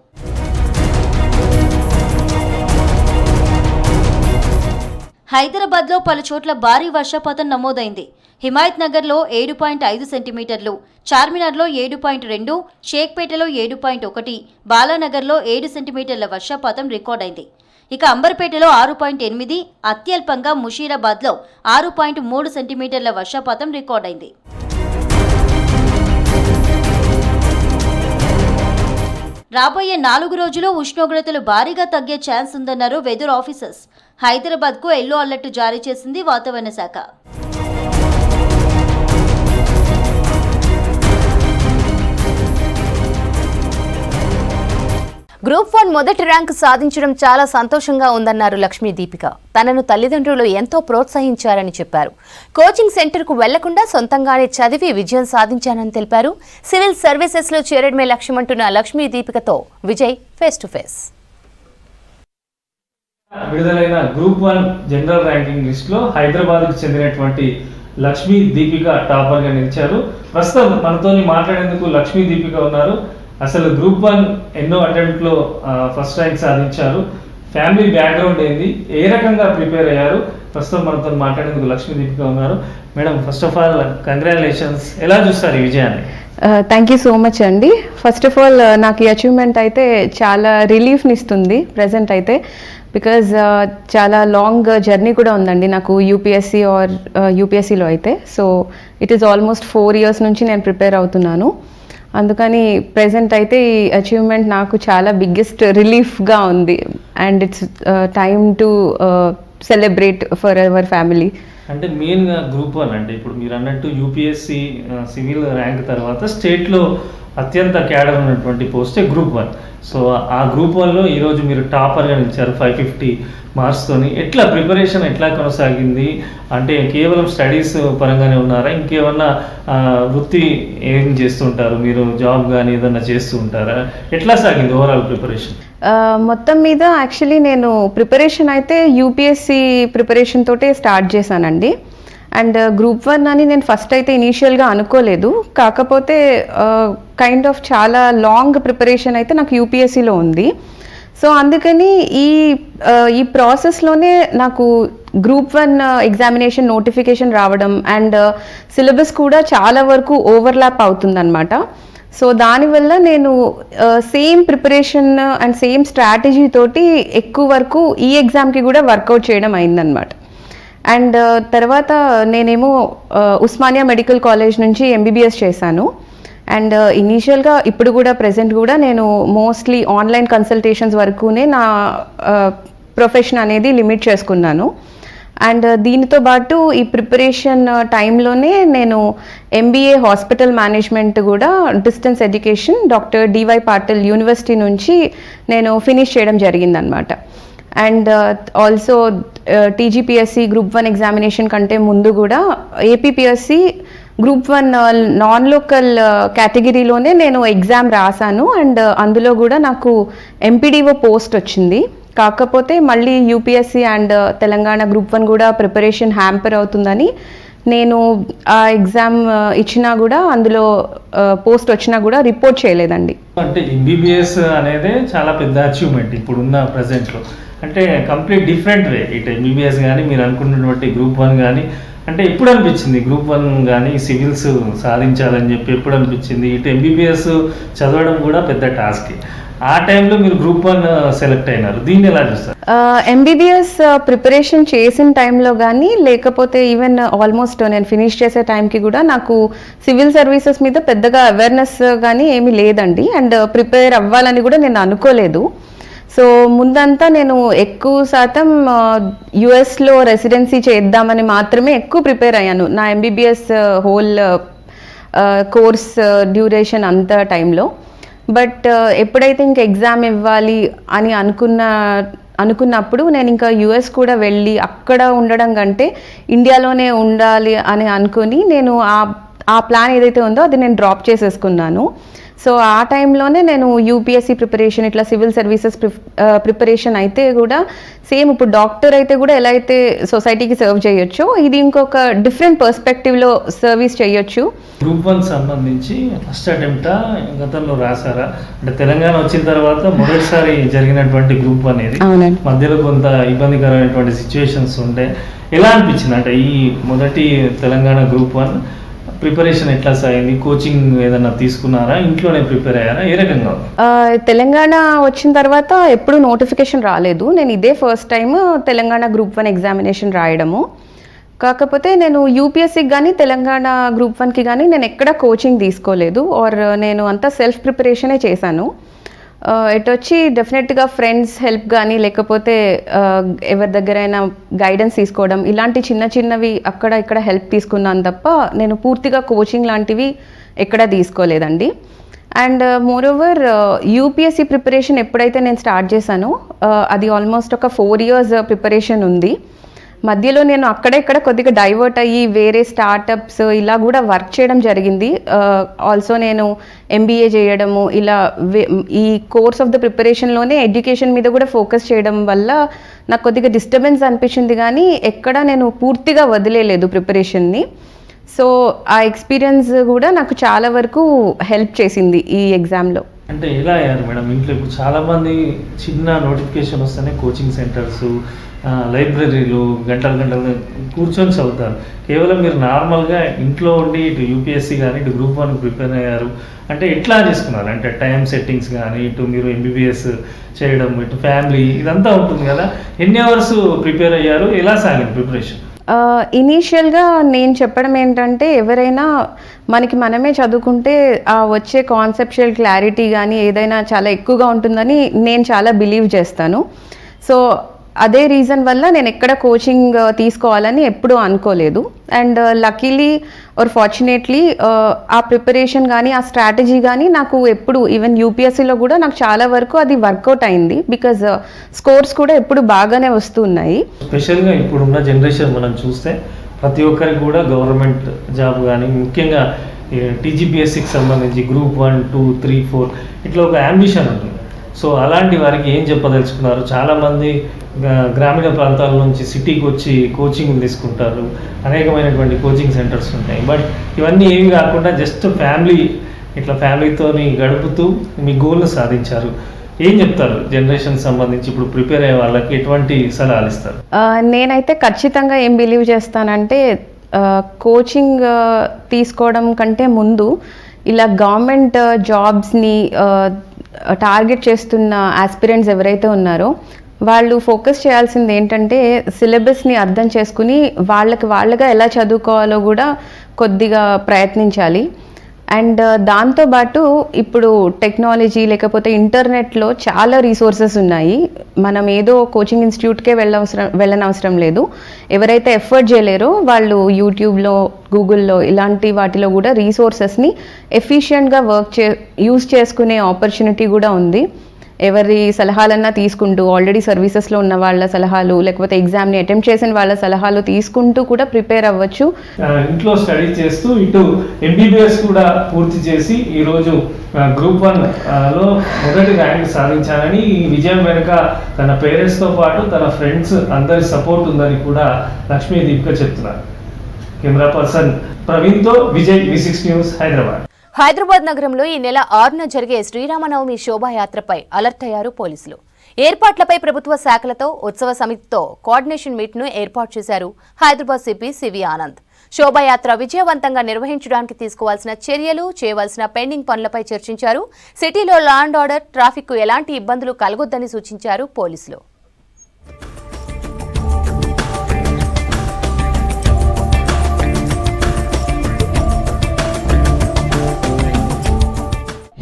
హైదరాబాద్లో పలు చోట్ల భారీ వర్షపాతం నమోదైంది. హిమాయత్ నగర్లో 7.5 సెంటీమీటర్లు, చార్మినార్లో 7.2, షేక్పేటలో 7.1, బాలానగర్లో 7 సెంటీమీటర్ల వర్షపాతం రికార్డైంది. ఇక అంబర్పేటలో 6.8, అత్యల్పంగా ముషీరాబాద్లో 6.3 సెంటీమీటర్ల వర్షపాతం రికార్డైంది. రాబోయే 4 రోజులు ఉష్ణోగ్రతలు భారీగా తగ్గే ఛాన్స్ ఉందన్నారు వెదర్ ఆఫీసర్స్. హైదరాబాద్కు ఎల్లో అలర్ట్ జారీ చేసింది వాతావరణ శాఖ. గ్రూప్ 1 మొదటి ర్యాంకు సాధించడం చాలా సంతోషంగా ఉందన్నారు లక్ష్మీ దీపిక. తనను తల్లిదండ్రులు ఎంతో ప్రోత్సహించారని చెప్పారు. కోచింగ్ సెంటర్కు వెళ్లకుండా సొంతంగానే చదివి విజయం సాధించానని తెలిపారు. సివిల్ సర్వీసెస్లో చేరడమే లక్ష్యమంటున్న లక్ష్మీ దీపికతో విజయ్ ఫేస్ టు ఫేస్. విడుదలైన గ్రూప్ 1 జనరల్ ర్యాంకింగ్ లిస్టులో హైదరాబాద్కు చెందినటువంటి లక్ష్మీ దీపిక టాపర్గా నిలిచారు. ప్రస్తుతం మనతోని మాట్లాడేందుకు లక్ష్మీ దీపిక ఉన్నారు. అసలు గ్రూప్ 1 ఎన్నో అటెంప్ట్లో ఫస్ట్ ర్యాంక్ సాధించారు. ఫ్యామిలీ బ్యాక్గ్రౌండ్ ఏంది, ఏ రకంగా ప్రిపేర్ అయ్యారు, ప్రస్తుతం మనతో మాట్లాడేందుకు లక్ష్మీ దీపిక ఉన్నారు. Madam, first of all congratulations. ఎలా చూస్తారు ఈ విజయాన్ని? థ్యాంక్ యూ సో మచ్ అండి. ఫస్ట్ ఆఫ్ ఆల్ నాకు ఈ అచీవ్మెంట్ అయితే చాలా రిలీఫ్ని ఇస్తుంది ప్రజెంట్ అయితే. బికాజ్ చాలా లాంగ్ జర్నీ కూడా ఉందండి నాకు యూపీఎస్సీ ఆర్ యూపీఎస్సీలో అయితే. So it is almost 4 years నుంచి నేను ప్రిపేర్ అవుతున్నాను. అందుకని ప్రెజెంట్ అయితే ఈ అచీవ్మెంట్ నాకు చాలా బిగ్గెస్ట్ రిలీఫ్గా ఉంది. And it's time to celebrate for our family. అంటే మెయిన్గా గ్రూప్ 1 అంటే ఇప్పుడు మీరు అన్నట్టు యూపీఎస్సీ సివిల్ ర్యాంక్ తర్వాత స్టేట్లో అత్యంత క్యాడర్ ఉన్నటువంటి పోస్టే గ్రూప్ 1. సో ఆ గ్రూప్ 1లో ఈరోజు మీరు టాపర్గా నిలిచారు 550 మార్క్స్తోని. ఎట్లా ప్రిపరేషన్ ఎట్లా కొనసాగింది? అంటే కేవలం స్టడీస్ పరంగానే ఉన్నారా, ఇంకేమన్నా వృత్తి ఏం చేస్తుంటారు మీరు? జాబ్ కానీ ఏదన్నా చేస్తూ ఉంటారా? ఎట్లా సాగింది ఓవరాల్ ప్రిపరేషన్? మొత్తం మీద యాక్చువల్లీ నేను ప్రిపరేషన్ అయితే యూపీఎస్సీ ప్రిపరేషన్ తోటే స్టార్ట్ చేశానండి. అండ్ గ్రూప్ 1 అని నేను ఫస్ట్ అయితే ఇనీషియల్గా అనుకోలేదు. కాకపోతే కైండ్ ఆఫ్ చాలా లాంగ్ ప్రిపరేషన్ అయితే నాకు యూపీఎస్సీలో ఉంది. సో అందుకని ఈ ప్రాసెస్లోనే నాకు గ్రూప్ 1 ఎగ్జామినేషన్ నోటిఫికేషన్ రావడం అండ్ సిలబస్ కూడా చాలా వరకు ఓవర్లాప్ అవుతుందన్నమాట. సో దానివల్ల నేను same preparation and same strategy తోటి ఎక్కువ వరకు ఈ ఎగ్జామ్కి కూడా వర్కౌట్ చేయడం అయిందనమాట. అండ్ తర్వాత నేనేమో ఉస్మానియా మెడికల్ కాలేజ్ నుంచి ఎంబీబీఎస్ చేశాను. అండ్ ఇనీషియల్గా ఇప్పుడు కూడా ప్రెజెంట్ కూడా నేను మోస్ట్లీ ఆన్లైన్ కన్సల్టేషన్స్ వరకునే నా ప్రొఫెషన్ అనేది లిమిట్ చేసుకున్నాను. అండ్ దీనితో పాటు ఈ ప్రిపరేషన్ టైంలోనే నేను ఎంబీఏ హాస్పిటల్ మేనేజ్మెంట్ కూడా distance education doctor DY Patil university నుంచి నేను ఫినిష్ చేయడం జరిగిందనమాట. And also TGPSC group 1 examination కంటే ముందు కూడా ఏపీపీఎస్సీ గ్రూప్ 1 నాన్ లోకల్ కేటగిరీలోనే నేను ఎగ్జామ్ రాశాను. అండ్ అందులో కూడా నాకు ఎంపీడీఓ పోస్ట్ వచ్చింది. కాకపోతే మళ్ళీ యూపీఎస్సీ అండ్ తెలంగాణ గ్రూప్ 1 కూడా ప్రిపరేషన్ హ్యాంపర్ అవుతుందని నేను ఆ ఎగ్జామ్ ఇచ్చినా కూడా అందులో పోస్ట్ వచ్చినా కూడా రిపోర్ట్ చేయలేదండి. అంటే ఎంబీబీఎస్ అనేది చాలా పెద్ద అచీవ్మెంట్ ఇప్పుడున్న ప్రజెంట్లో. అంటే కంప్లీట్ డిఫరెంట్ వే, ఇటు ఎంబీబీఎస్ కానీ మీరు అనుకున్నటువంటి గ్రూప్ 1 కానీ అంటే ఎప్పుడు అనిపించింది గ్రూప్ 1 కానీ సివిల్స్ సాధించాలని చెప్పి ఎప్పుడు అనిపించింది? ఇటు ఎంబీబీఎస్ చదవడం కూడా పెద్ద టాస్క్. ఆ టైంలో మీరు గ్రూప్ 1 సెలెక్ట్ అయినారు, దీన్ని ఎలా చూస్తారు? ఎంబీబీఎస్ ప్రిపరేషన్ చేసిన టైంలో కానీ లేకపోతే ఈవెన్ ఆల్మోస్ట్ నేను ఫినిష్ చేసే టైంకి కూడా నాకు సివిల్ సర్వీసెస్ మీద పెద్దగా అవేర్నెస్ కానీ ఏమీ లేదండి. అండ్ ప్రిపేర్ అవ్వాలని కూడా నేను అనుకోలేదు. సో ముందంతా నేను ఎక్కువ శాతం యుఎస్లో రెసిడెన్సీ చేద్దామని మాత్రమే ఎక్కువ ప్రిపేర్ అయ్యాను నా ఎంబీబీఎస్ హోల్ కోర్స్ డ్యూరేషన్ అంత టైంలో. బట్ ఎప్పుడైతే ఇంకా ఎగ్జామ్ ఇవ్వాలి అని అనుకున్నప్పుడు నేను ఇంకా యుఎస్ కూడా వెళ్ళి అక్కడ ఉండడం కంటే ఇండియాలోనే ఉండాలి అని అనుకుని నేను ఆ ప్లాన్ ఏదైతే ఉందో అది నేను డ్రాప్ చేసేసుకున్నాను. సో ఆ టైంలోనే నేను యూపీఎస్సీ ప్రిపరేషన్ ఇట్లా సివిల్ సర్వీసెస్ ప్రిపరేషన్ అయితే కూడా సేమ్ ఇప్పుడు డాక్టర్ అయితే కూడా ఎలా అయితే సొసైటీకి సర్వ్ చేయొచ్చో ఇది ఇంకొక డిఫరెంట్ పర్స్పెక్టివ్లో సర్వీస్ చేయొచ్చు. గ్రూప్ 1 సంబంధించి ఫస్ట్ అటెంప్ట్ గతంలో రాసారా? అంటే తెలంగాణ వచ్చిన తర్వాత మొదటిసారి జరిగినటువంటి గ్రూప్ 1 అనేది, మధ్యలో కొంత ఇబ్బందికరమైనటువంటి సిచ్యువేషన్స్ ఉంటే ఎలా అనిపించింది? అంటే ఈ మొదటి తెలంగాణ గ్రూప్ 1 ప్రిపరేషన్ ఎట్లా సాగింది? కోచింగ్ ఏదైనా తీసుకున్నారా? ఇంట్లోనే ప్రిపేర్ అయ్యారా? ఏ రకంగా? తెలంగాణ వచ్చిన తర్వాత ఎప్పుడు నోటిఫికేషన్ రాలేదు. నేను ఇదే first time Telangana group 1 examination రాయడము. కాకపోతే నేను యూపీఎస్సీకి కానీ తెలంగాణ గ్రూప్ 1కి కానీ నేను ఎక్కడ కోచింగ్ తీసుకోలేదు. ఆర్ నేను అంతా సెల్ఫ్ ప్రిపరేషనే చేశాను. ఇటు వచ్చి డెఫినెట్గా ఫ్రెండ్స్ హెల్ప్ కానీ లేకపోతే ఎవరి దగ్గరైనా గైడెన్స్ తీసుకోవడం ఇలాంటి చిన్న చిన్నవి అక్కడ ఇక్కడ హెల్ప్ తీసుకున్నాను తప్ప నేను పూర్తిగా కోచింగ్ లాంటివి ఎక్కడా తీసుకోలేదండి. And more over UPSC preparation ఎప్పుడైతే నేను స్టార్ట్ చేశానో అది ఆల్మోస్ట్ ఒక 4 years ప్రిపరేషన్ ఉంది. మధ్యలో నేను అక్కడెక్కడ కొద్దిగా డైవర్ట్ అయ్యి వేరే స్టార్టప్స్ ఇలా కూడా వర్క్ చేయడం జరిగింది. ఆల్సో నేను ఎంబీఏ చేయడము ఇలా ఈ కోర్స్ ఆఫ్ ద ప్రిపరేషన్లోనే ఎడ్యుకేషన్ మీద కూడా ఫోకస్ చేయడం వల్ల నాకు కొద్దిగా డిస్టర్బెన్స్ అనిపించింది కానీ ఎక్కడ నేను పూర్తిగా వదిలేలేదు ప్రిపరేషన్ని. సో ఆ ఎక్స్పీరియన్స్ కూడా నాకు చాలా వరకు హెల్ప్ చేసింది ఈ ఎగ్జామ్లో. అంటే ఎలా అయ్యారు మేడం? ఇంట్లో ఇప్పుడు చాలామంది చిన్న నోటిఫికేషన్ వస్తేనే కోచింగ్ సెంటర్స్, లైబ్రరీలు గంటలు కూర్చొని చదువుతారు. కేవలం మీరు నార్మల్గా ఇంట్లో ఉండి ఇటు యూపీఎస్సీ కానీ ఇటు గ్రూప్ 1 ప్రిపేర్ అయ్యారు. అంటే ఎట్లా చేసుకున్నారు? అంటే టైం సెట్టింగ్స్ కానీ ఇటు మీరు ఎంబీబీఎస్ చేయడం ఇటు ఫ్యామిలీ ఇదంతా ఉంటుంది కదా, ఎన్ని అవర్స్ ప్రిపేర్ అయ్యారు? ఎలా సాగింది ప్రిపరేషన్? ఇనీషియల్గా నేను చెప్పడం ఏంటంటే ఎవరైనా మనమే చదువుకుంటే ఆ వచ్చే కాన్సెప్చువల్ క్లారిటీ కానీ ఏదైనా చాలా ఎక్కువగా ఉంటుందని నేను చాలా బిలీవ్ చేస్తాను. సో అదే రీజన్ వల్ల నేను ఎక్కడ కోచింగ్ తీసుకోవాలని ఎప్పుడూ అనుకోలేదు. అండ్ లక్కీలీ ఆర్ ఫార్చునేట్లీ ఆ ప్రిపరేషన్ కానీ ఆ స్ట్రాటజీ కానీ నాకు ఎప్పుడు ఈవెన్ యూపీఎస్సీలో కూడా నాకు చాలా వరకు అది వర్కౌట్ అయింది. బికాజ్ స్కోర్స్ కూడా ఎప్పుడు బాగానే వస్తున్నాయి. స్పెషల్గా ఇప్పుడున్న జనరేషన్ మనం చూస్తే ప్రతి ఒక్కరికి కూడా గవర్నమెంట్ జాబ్ కానీ ముఖ్యంగా టీజీపీఎస్సీకి సంబంధించి గ్రూప్ 1, 2, 3, 4 ఇట్లా ఒక అంబిషన్ ఉంటుంది. సో అలాంటి వారికి ఏం చెప్పదలుచుకున్నారు? చాలామంది గ్రామీణ ప్రాంతాల నుంచి సిటీకి వచ్చి కోచింగ్ తీసుకుంటారు, అనేకమైనటువంటి కోచింగ్ సెంటర్స్ ఉంటాయి. బట్ ఇవన్నీ ఏమి కాకుండా జస్ట్ ఫ్యామిలీతో గడుపుతూ మీ గోల్ను సాధించారు. ఏం చెప్తారు జనరేషన్ సంబంధించి ఇప్పుడు ప్రిపేర్ అయ్యే వాళ్ళకి ఎటువంటి సలహాలు ఇస్తారు? నేనైతే ఖచ్చితంగా ఏం బిలీవ్ చేస్తానంటే కోచింగ్ తీసుకోవడం కంటే ముందు ఇలా గవర్నమెంట్ జాబ్స్ని టార్గెట్ చేస్తున్న ఆస్పిరెంట్స్ ఎవరైతే ఉన్నారో వాళ్ళు ఫోకస్ చేయాల్సింది ఏంటంటే సిలబస్ని అర్థం చేసుకుని వాళ్ళగా ఎలా చదువుకోవాలో కూడా కొద్దిగా ప్రయత్నించాలి. అండ్ దాంతోపాటు ఇప్పుడు టెక్నాలజీ లేకపోతే ఇంటర్నెట్లో చాలా రీసోర్సెస్ ఉన్నాయి. మనం ఏదో కోచింగ్ ఇన్స్టిట్యూట్కే వెళ్ళనవసరం లేదు. ఎవరైతే ఎఫర్ట్ చేయలేరో వాళ్ళు యూట్యూబ్లో, గూగుల్లో ఇలాంటి వాటిలో కూడా రీసోర్సెస్ని ఎఫిషియెంట్గా యూజ్ చేసుకునే ఆపర్చునిటీ కూడా ఉంది. ఎవరి సలహాలన్నా తీసుకుంటూ ఆల్రెడీ సర్వీసెస్లో ఉన్న వాళ్ళ సలహాలు లేకపోతే ఎగ్జామ్ని అటెంప్ట్ చేసిన వాళ్ళ సలహాలు తీసుకుంటూ కూడా ప్రిపేర్ అవ్వచ్చు. ఇంట్లో స్టడీ చేస్తూ ఇటు ఎంబీబీఎస్ కూడా పూర్తి చేసి ఈరోజు గ్రూప్ 1లో మొదటి ర్యాంక్ సాధించాలని, ఈ విజయం వెనుక తన పేరెంట్స్తో పాటు తన ఫ్రెండ్స్ అందరి సపోర్ట్ ఉందని కూడా లక్ష్మీ దీపిక చెప్తున్నారు. కెమెరా పర్సన్ ప్రవీణ్తో విజయ్, V6 న్యూస్, హైదరాబాద్. హైదరాబాద్ నగరంలో ఈ నెల 6న జరిగే శ్రీరామనవమి శోభాయాత్రపై అలర్ట్ అయ్యారు పోలీసులు. ఏర్పాట్లపై ప్రభుత్వ శాఖలతో ఉత్సవ సమితితో కోఆర్డినేషన్ మీట్ను ఏర్పాటు చేశారు హైదరాబాద్ సిపి సివి ఆనంద్. శోభాయాత్ర విజయవంతంగా నిర్వహించడానికి తీసుకోవాల్సిన చర్యలు, చేయవలసిన పెండింగ్ పనులపై చర్చించారు. సిటీలో లా అండ్ ఆర్డర్, ట్రాఫిక్కు ఎలాంటి ఇబ్బందులు కలగొద్దని సూచించారు పోలీసులు.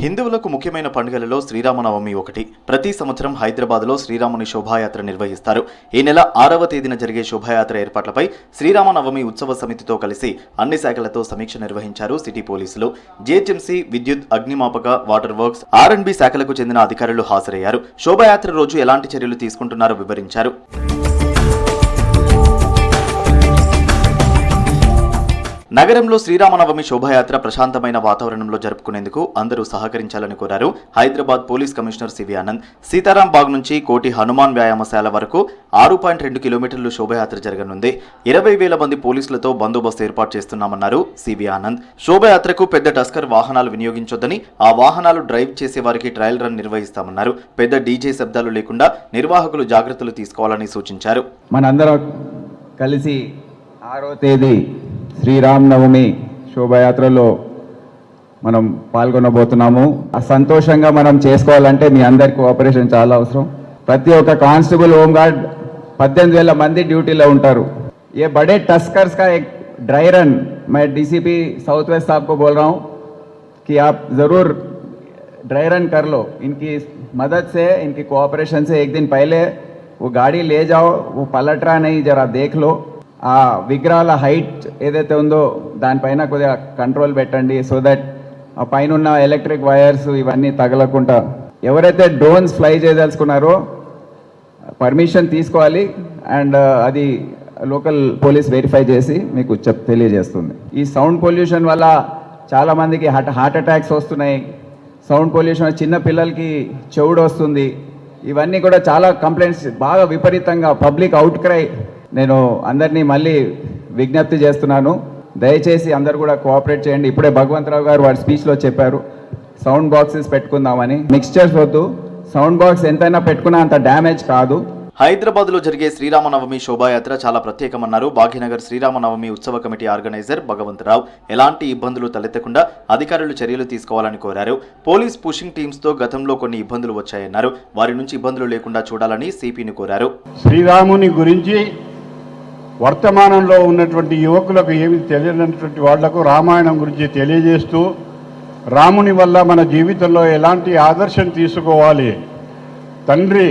హిందువులకు ముఖ్యమైన పండుగలలో శ్రీరామనవమి ఒకటి. ప్రతి సంవత్సరం హైదరాబాద్లో శ్రీరాముని శోభాయాత్ర నిర్వహిస్తారు. ఈ నెల 6వ తేదీన జరిగే శోభాయాత్ర ఏర్పాట్లపై శ్రీరామనవమి ఉత్సవ సమితితో కలిసి అన్ని శాఖలతో సమీక్ష నిర్వహించారు సిటీ పోలీసులు. జీహెచ్ఎంసీ, విద్యుత్, అగ్నిమాపక, వాటర్ వర్క్స్, R&B శాఖలకు చెందిన అధికారులు హాజరయ్యారు. శోభాయాత్ర రోజు ఎలాంటి చర్యలు తీసుకుంటున్నారో వివరించారు. నగరంలో శ్రీరామనవమి శోభాయాత్ర ప్రశాంతమైన వాతావరణంలో జరుపుకునేందుకు అందరూ సహకరించాలని కోరారు Hyderabad police commissioner CV Anand. Sitaram Bagh నుంచి కోటి హనుమాన్ వ్యాయామశాల వరకు 6.2 కిలోమీటర్లు శోభాయాత్ర జరగనుంది. 20,000 మంది పోలీసులతో బందోబస్తు ఏర్పాటు చేస్తున్నామన్నారు సివి ఆనంద్. శోభాయాత్రకు పెద్ద టస్కర్ వాహనాలు వినియోగించొద్దని, ఆ వాహనాలు డ్రైవ్ చేసే వారికి ట్రయల్ రన్ నిర్వహిస్తామన్నారు. పెద్ద డీజే శబ్దాలు లేకుండా నిర్వాహకులు జాగ్రత్తలు తీసుకోవాలని సూచించారు. మనందరం కలిసి 6వ తేదీ శ్రీరామనవమి శోభాయాత్రలో మనం పాల్గొనబోతున్నాము. సంతోషంగా మనం చేసుకోవాలంటే మీ అందరి కోఆపరేషన్ చాలా అవసరం. ప్రతి ఒక్క కానిస్టేబుల్, హోంగార్డ్ 18,000 మంది డ్యూటీలో ఉంటారు. ये बड़े टस्कर्स का एक ड्राई रन मैं डीसीपी साउथ वेस्ट साहब को बोल रहा हूँ कि आप ज़रूर ड्राई रन कर लो. इनकी मदद से, इनकी कोऑपरेशन से एक दिन पहले वो गाड़ी ले जाओ, वो पलट रहा नहीं जरा देख लो. ఆ విగ్రహాల హైట్ ఏదైతే ఉందో దానిపైన కొద్దిగా కంట్రోల్ పెట్టండి. సో దట్ ఆ పైన ఉన్న ఎలక్ట్రిక్ వైర్స్ ఇవన్నీ తగలకుండా. ఎవరైతే డ్రోన్స్ ఫ్లై చేయదలుచుకున్నారో పర్మిషన్ తీసుకోవాలి. అండ్ అది లోకల్ పోలీస్ వెరిఫై చేసి మీకు తెలియజేస్తుంది. ఈ సౌండ్ పొల్యూషన్ వల్ల చాలామందికి హార్ట్ అటాక్స్ వస్తున్నాయి. సౌండ్ పొల్యూషన్ చిన్న పిల్లలకి చెవుడు వస్తుంది. ఇవన్నీ కూడా చాలా కంప్లైంట్స్ బాగా విపరీతంగా పబ్లిక్ అవుట్ క్రై. నేను అందరినీ మళ్ళీ విజ్ఞప్తి చేస్తున్నాను, దయచేసి అందరు కూడా కోఆపరేట్ చేయండి. ఇప్పుడే భగవంతరావు గారు వారి స్పీచ్లో చెప్పారు సౌండ్ బాక్సెస్ పెట్టుకుందామని. మిక్స్చర్స్ వద్దు, సౌండ్ బాక్స్ ఎంతైనా పెట్టుకున్నా అంత డ్యామేజ్ కాదు. హైదరాబాద్లో జరిగే శ్రీరామనవమి శోభాయాత్ర చాలా ప్రత్యేకమన్నారు భాగ్యనగర్ శ్రీరామనవమి ఉత్సవ కమిటీ ఆర్గనైజర్ భగవంతరావు. ఎలాంటి ఇబ్బందులు తలెత్తకుండా అధికారులు చర్యలు తీసుకోవాలని కోరారు. పోలీస్ పుషింగ్ టీమ్స్తో గతంలో కొన్ని ఇబ్బందులు వచ్చాయన్నారు. వారి నుంచి ఇబ్బందులు లేకుండా చూడాలని సిపిని కోరారు. శ్రీరాముని గురించి వర్తమానంలో ఉన్నటువంటి యువకులకు ఏమి తెలియనటువంటి వాళ్లకు రామాయణం గురించి తెలియజేస్తూ, రాముని వల్ల మన జీవితంలో ఎలాంటి ఆదర్శం తీసుకోవాలి, తండ్రి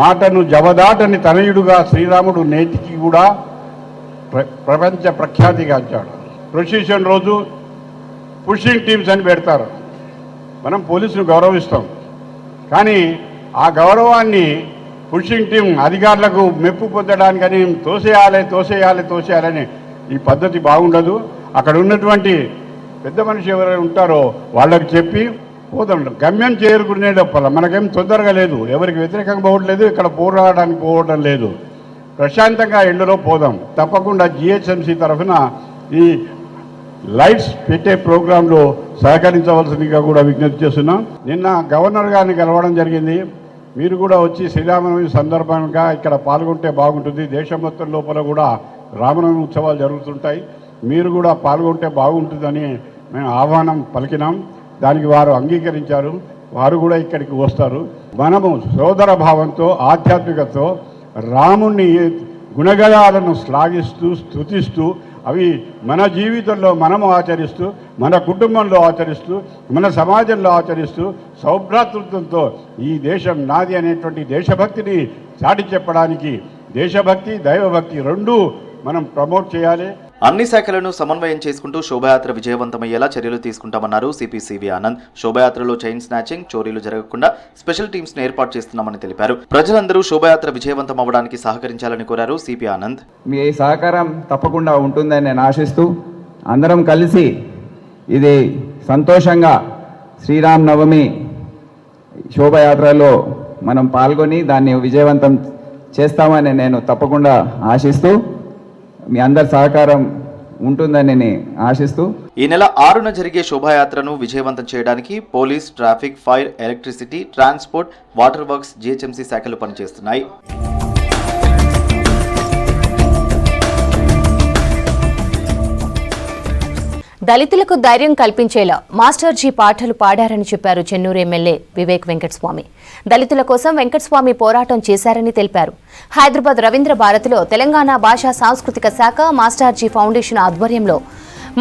మాటను జవదాటని తనయుడుగా శ్రీరాముడు నేటికి కూడా ప్రపంచ ప్రఖ్యాతిగాంచాడు. ప్రొసెషన్ రోజు పుషింగ్ టీమ్స్ అని పెడతారు. మనం పోలీసును గౌరవిస్తాం, కానీ ఆ గౌరవాన్ని పుషింగ్ టీం అధికారులకు మెప్పు పొందడానికని తోసేయాలని ఈ పద్ధతి బాగుండదు. అక్కడ ఉన్నటువంటి పెద్ద మనిషి ఎవరైనా ఉంటారో వాళ్ళకి చెప్పి పోతాం. గమ్యం చేరుకునే లోపల మనకేం తొందరగా లేదు, ఎవరికి వ్యతిరేకంగా పోవట్లేదు, ఇక్కడ పోరాడడానికి పోవడం లేదు. ప్రశాంతంగా ఎండలో పోదాం. తప్పకుండా జిహెచ్ఎంసీ తరఫున ఈ లైట్స్ పెట్టే ప్రోగ్రాంలో సహకరించవలసిందిగా కూడా విజ్ఞప్తి చేస్తున్నాం. నిన్న గవర్నర్ గారిని కలవడం జరిగింది. మీరు కూడా వచ్చి శ్రీరామనవమి సందర్భంగా ఇక్కడ పాల్గొంటే బాగుంటుంది. దేశం మొత్తం లోపల కూడా రామనవమి ఉత్సవాలు జరుగుతుంటాయి. మీరు కూడా పాల్గొంటే బాగుంటుందని మేము ఆహ్వానం పలికినాం. దానికి వారు అంగీకరించారు. వారు కూడా ఇక్కడికి వస్తారు. మనము సోదర భావంతో, ఆధ్యాత్మికతతో రాముని గుణగణాలను శ్లాఘిస్తూ, స్తుతిస్తూ, అవి మన జీవితంలో మనము ఆచరిస్తూ, మన కుటుంబంలో ఆచరిస్తూ, మన సమాజంలో ఆచరిస్తూ, సౌభ్రాతృత్వంతో ఈ దేశం నాది అనేటువంటి దేశభక్తిని చాటి చెప్పడానికి దేశభక్తి, దైవభక్తి రెండూ మనం ప్రమోట్ చేయాలి. అన్ని శాఖలను సమన్వయం చేసుకుంటూ శోభాయాత్ర విజయవంతమయ్యేలా చర్యలు తీసుకుంటామన్నారు సిపి సివి ఆనంద్. శోభాయాత్రలో చైన్ స్నాచింగ్, చోరీలు జరగకుండా స్పెషల్ టీమ్స్ ను ఏర్పాటు చేస్తున్నామని తెలిపారు. ప్రజలందరూ శోభాయాత్ర విజయవంతం అవ్వడానికి సహకరించాలని కోరారు సిపి ఆనంద్. మీ సహకారం తప్పకుండా ఉంటుందని నేను ఆశిస్తూ, అందరం కలిసి ఇది సంతోషంగా శ్రీరామనవమి శోభాయాత్రలో మనం పాల్గొని దాన్ని విజయవంతం చేస్తామని నేను తప్పకుండా ఆశిస్తూ, మీ అందరి సహకారం ఉంటుందని ఆశిస్తూ ఈ నెల 6న జరిగే శోభాయాత్రను విజయవంతం చేయడానికి police, traffic, fire, electricity, transport, water works, GHMC శాఖలు పనిచేస్తున్నాయి. దళితులకు ధైర్యం కల్పించేలా మాస్టర్జీ పాటలు పాడారని చెప్పారు చెన్నూరు ఎమ్మెల్యే వివేక్ వెంకటస్వామి. దళితుల కోసం వెంకటస్వామి పోరాటం చేశారని తెలిపారు. హైదరాబాద్ రవీంద్ర భారతిలో తెలంగాణ భాషా సాంస్కృతిక శాఖ మాస్టర్జీ ఫౌండేషన్ ఆధ్వర్యంలో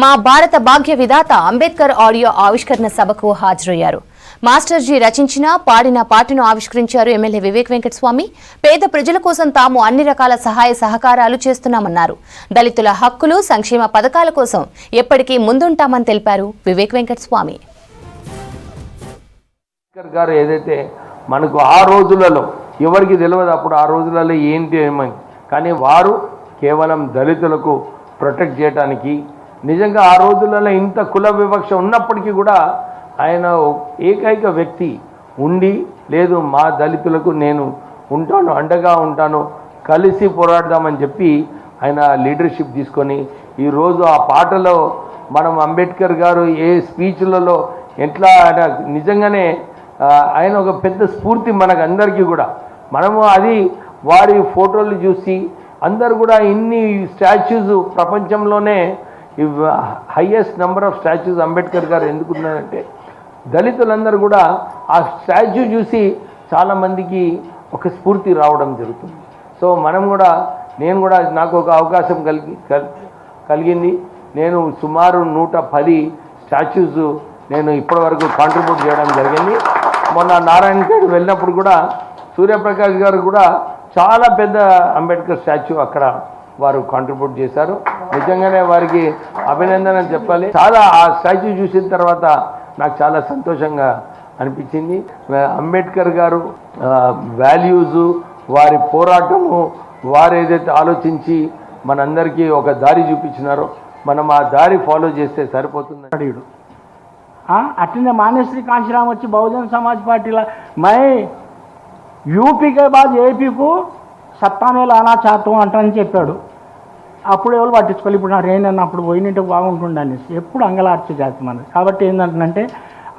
మా భారత భాగ్య విధాత అంబేద్కర్ ఆడియో ఆవిష్కరణ సభకు హాజరయ్యారు. మాస్టర్జీ రచించిన పాడిన పాటను ఆవిష్కరించారు ఎమ్మెల్యే వివేక్ వెంకటస్వామి. పేద ప్రజల కోసం తాము అన్ని రకాల సహాయ సహకారాలు చేస్తున్నామన్నారు. దళితుల హక్కులు, సంక్షేమ పథకాల కోసం ఎప్పటికీ ముందుంటామని తెలిపారు వివేక్ వెంకటస్వామి. గారు ఏదైతే మనకు ఆ రోజులలో ఎవరికి తెలియదు, అప్పుడు ఆ రోజులలో ఏంటి ఏమని, కానీ వారు కేవలం దళితులకు ప్రొటెక్ట్ చేయడానికి, నిజంగా ఆ రోజులలో ఇంత కుల వివక్ష ఉన్నప్పటికీ కూడా ఆయన ఏకైక వ్యక్తి ఉండి, లేదు మా దళితులకు నేను ఉంటాను, అండగా ఉంటాను, కలిసి పోరాడదామని చెప్పి ఆయన లీడర్షిప్ తీసుకొని ఈరోజు ఆ పాటలో మనం అంబేద్కర్ గారు ఏ స్పీచ్లలో ఎట్లా నిజంగానే ఆయన ఒక పెద్ద స్ఫూర్తి మనకు అందరికీ కూడా. మనము అది వారి ఫోటోలు చూసి అందరు కూడా ఇన్ని స్టాచ్యూస్ ప్రపంచంలోనే highest number of statues Ambedkar గారు ఎందుకున్నారంటే దళితులందరూ కూడా ఆ స్టాచ్యూ చూసి చాలామందికి ఒక స్ఫూర్తి రావడం జరుగుతుంది. సో మనం కూడా నేను కూడా నాకు ఒక అవకాశం కలిగింది. నేను సుమారు 110 స్టాచ్యూస్ నేను ఇప్పటివరకు కాంట్రిబ్యూట్ చేయడం జరిగింది. మొన్న నారాయణఖేడ్ వెళ్ళినప్పుడు కూడా సూర్యప్రకాష్ గారు కూడా చాలా పెద్ద అంబేద్కర్ స్టాచ్యూ అక్కడ వారు కాంట్రిబ్యూట్ చేశారు. నిజంగానే వారికి అభినందన చెప్పాలి. చాలా ఆ స్టాచ్యూ చూసిన తర్వాత నాకు చాలా సంతోషంగా అనిపించింది. అంబేద్కర్ గారు వాల్యూసు, వారి పోరాటము, వారు ఏదైతే ఆలోచించి మనందరికీ ఒక దారి చూపించినారో మనం ఆ దారి ఫాలో చేస్తే సరిపోతుంది. అడిగాడు अटने मानेश्री कांशीराम వచ్చి बहुजन समाज पार्टी मैं यूपी के बाद ఏపీ को सत्ता में लाना चाहता हूँ అంటని చెప్పాడు. అప్పుడు ఎవరు పట్టించుకోవాలి. ఇప్పుడు నా రేణన్న అప్పుడు పోయినట్టు బాగుంటుండే అనేసి ఎప్పుడు అంగలార్చి జాతి మనది. కాబట్టి ఏంటంటే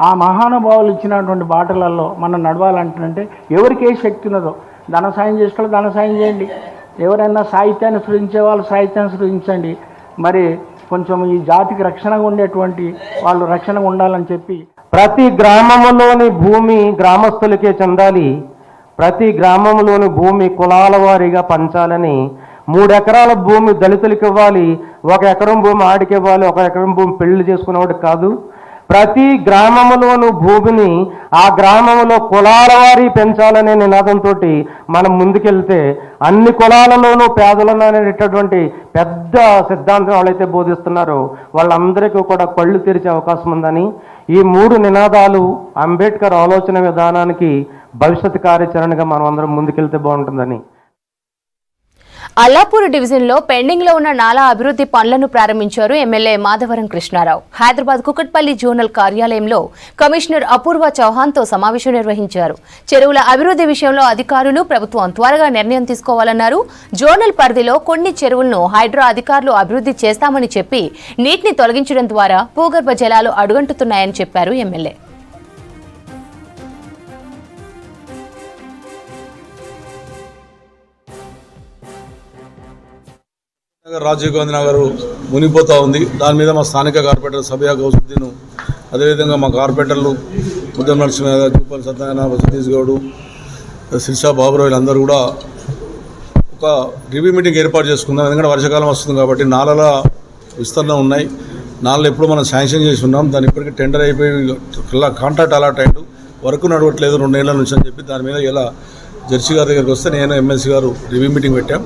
ఆ మహానుభావులు ఇచ్చినటువంటి బాటలలో మనం నడవాలంటే ఎవరికి ఏ శక్తి ఉన్నదో ధన సాయం చేసుకోవాలి, ధన సాయం చేయండి. ఎవరైనా సాహిత్యాన్ని సృజించే వాళ్ళు సాహిత్యాన్ని సృజించండి. మరి కొంచెం ఈ జాతికి రక్షణగా ఉండేటువంటి వాళ్ళు రక్షణగా ఉండాలని చెప్పి ప్రతి గ్రామంలోని భూమి గ్రామస్తులకే చెందాలి, ప్రతి గ్రామంలోని భూమి కులాల వారీగా పంచాలని, 3 ఎకరాల భూమి దళితులకు ఇవ్వాలి, 1 ఎకరం భూమి ఆడికి ఇవ్వాలి, 1 ఎకరం భూమి పెళ్లి చేసుకునేవాడు కాదు. ప్రతి గ్రామంలోనూ భూమిని ఆ గ్రామంలో కులాల వారీ పెంచాలనే నినాదంతో మనం ముందుకెళ్తే అన్ని కులాలలోనూ పేదలను అనేటటువంటి పెద్ద సిద్ధాంతం వాళ్ళైతే బోధిస్తున్నారో వాళ్ళందరికీ కూడా కళ్ళు తెరిచే అవకాశం ఉందని, ఈ 3 నినాదాలు అంబేద్కర్ ఆలోచన విధానానికి భవిష్యత్ కార్యాచరణగా మనం అందరం ముందుకెళ్తే బాగుంటుందని. అల్లాపూర్ డివిజన్లో పెండింగ్లో ఉన్న నాలా అభివృద్ధి పనులను ప్రారంభించారు ఎమ్మెల్యే మాధవరం కృష్ణారావు. హైదరాబాద్ కుకట్పల్లి జోనల్ కార్యాలయంలో కమిషనర్ అపూర్వ చౌహాన్తో సమావేశం నిర్వహించారు. చెరువుల అభివృద్ధి విషయంలో అధికారులు, ప్రభుత్వం త్వరగా నిర్ణయం తీసుకోవాలన్నారు. జోనల్ పరిధిలో కొన్ని చెరువులను హైడ్రా అధికారులు అభివృద్ధి చేస్తామని చెప్పి నీటిని తొలగించడం ద్వారా భూగర్భ జలాలు అడుగంటుతున్నాయని చెప్పారు ఎమ్మెల్యే. రాజీవ్ గాంధీ నగర్ మునిగిపోతూ ఉంది. దాని మీద మా స్థానిక కార్పొరేటర్ సబియా గౌసుద్దీన్, అదేవిధంగా మా కార్పొరేటర్లు ముద్దం నరసింహ, జూపల్లి సత్యనారాయణ, సతీష్ గౌడ్, శిర్షా బాబురావు వీళ్ళందరూ కూడా ఒక రివ్యూ మీటింగ్ ఏర్పాటు చేసుకుందాం. ఎందుకంటే వర్షాకాలం వస్తుంది కాబట్టి నాలల విస్తరణ ఉన్నాయి. నాలుగు ఎప్పుడు మనం శాంక్షన్ చేసి ఉన్నాం. దాని ఇప్పటికీ టెండర్ అయిపోయి కాంట్రాక్ట్ అలాట్ అయ్యాడు, వర్క్ నడవట్లేదు 2 నెలల నుంచి అని చెప్పి దాని మీద ఇలా జడ్జి గారి దగ్గరికి వస్తే నేను ఎమ్మెల్సీ గారు రివ్యూ మీటింగ్ పెట్టాం.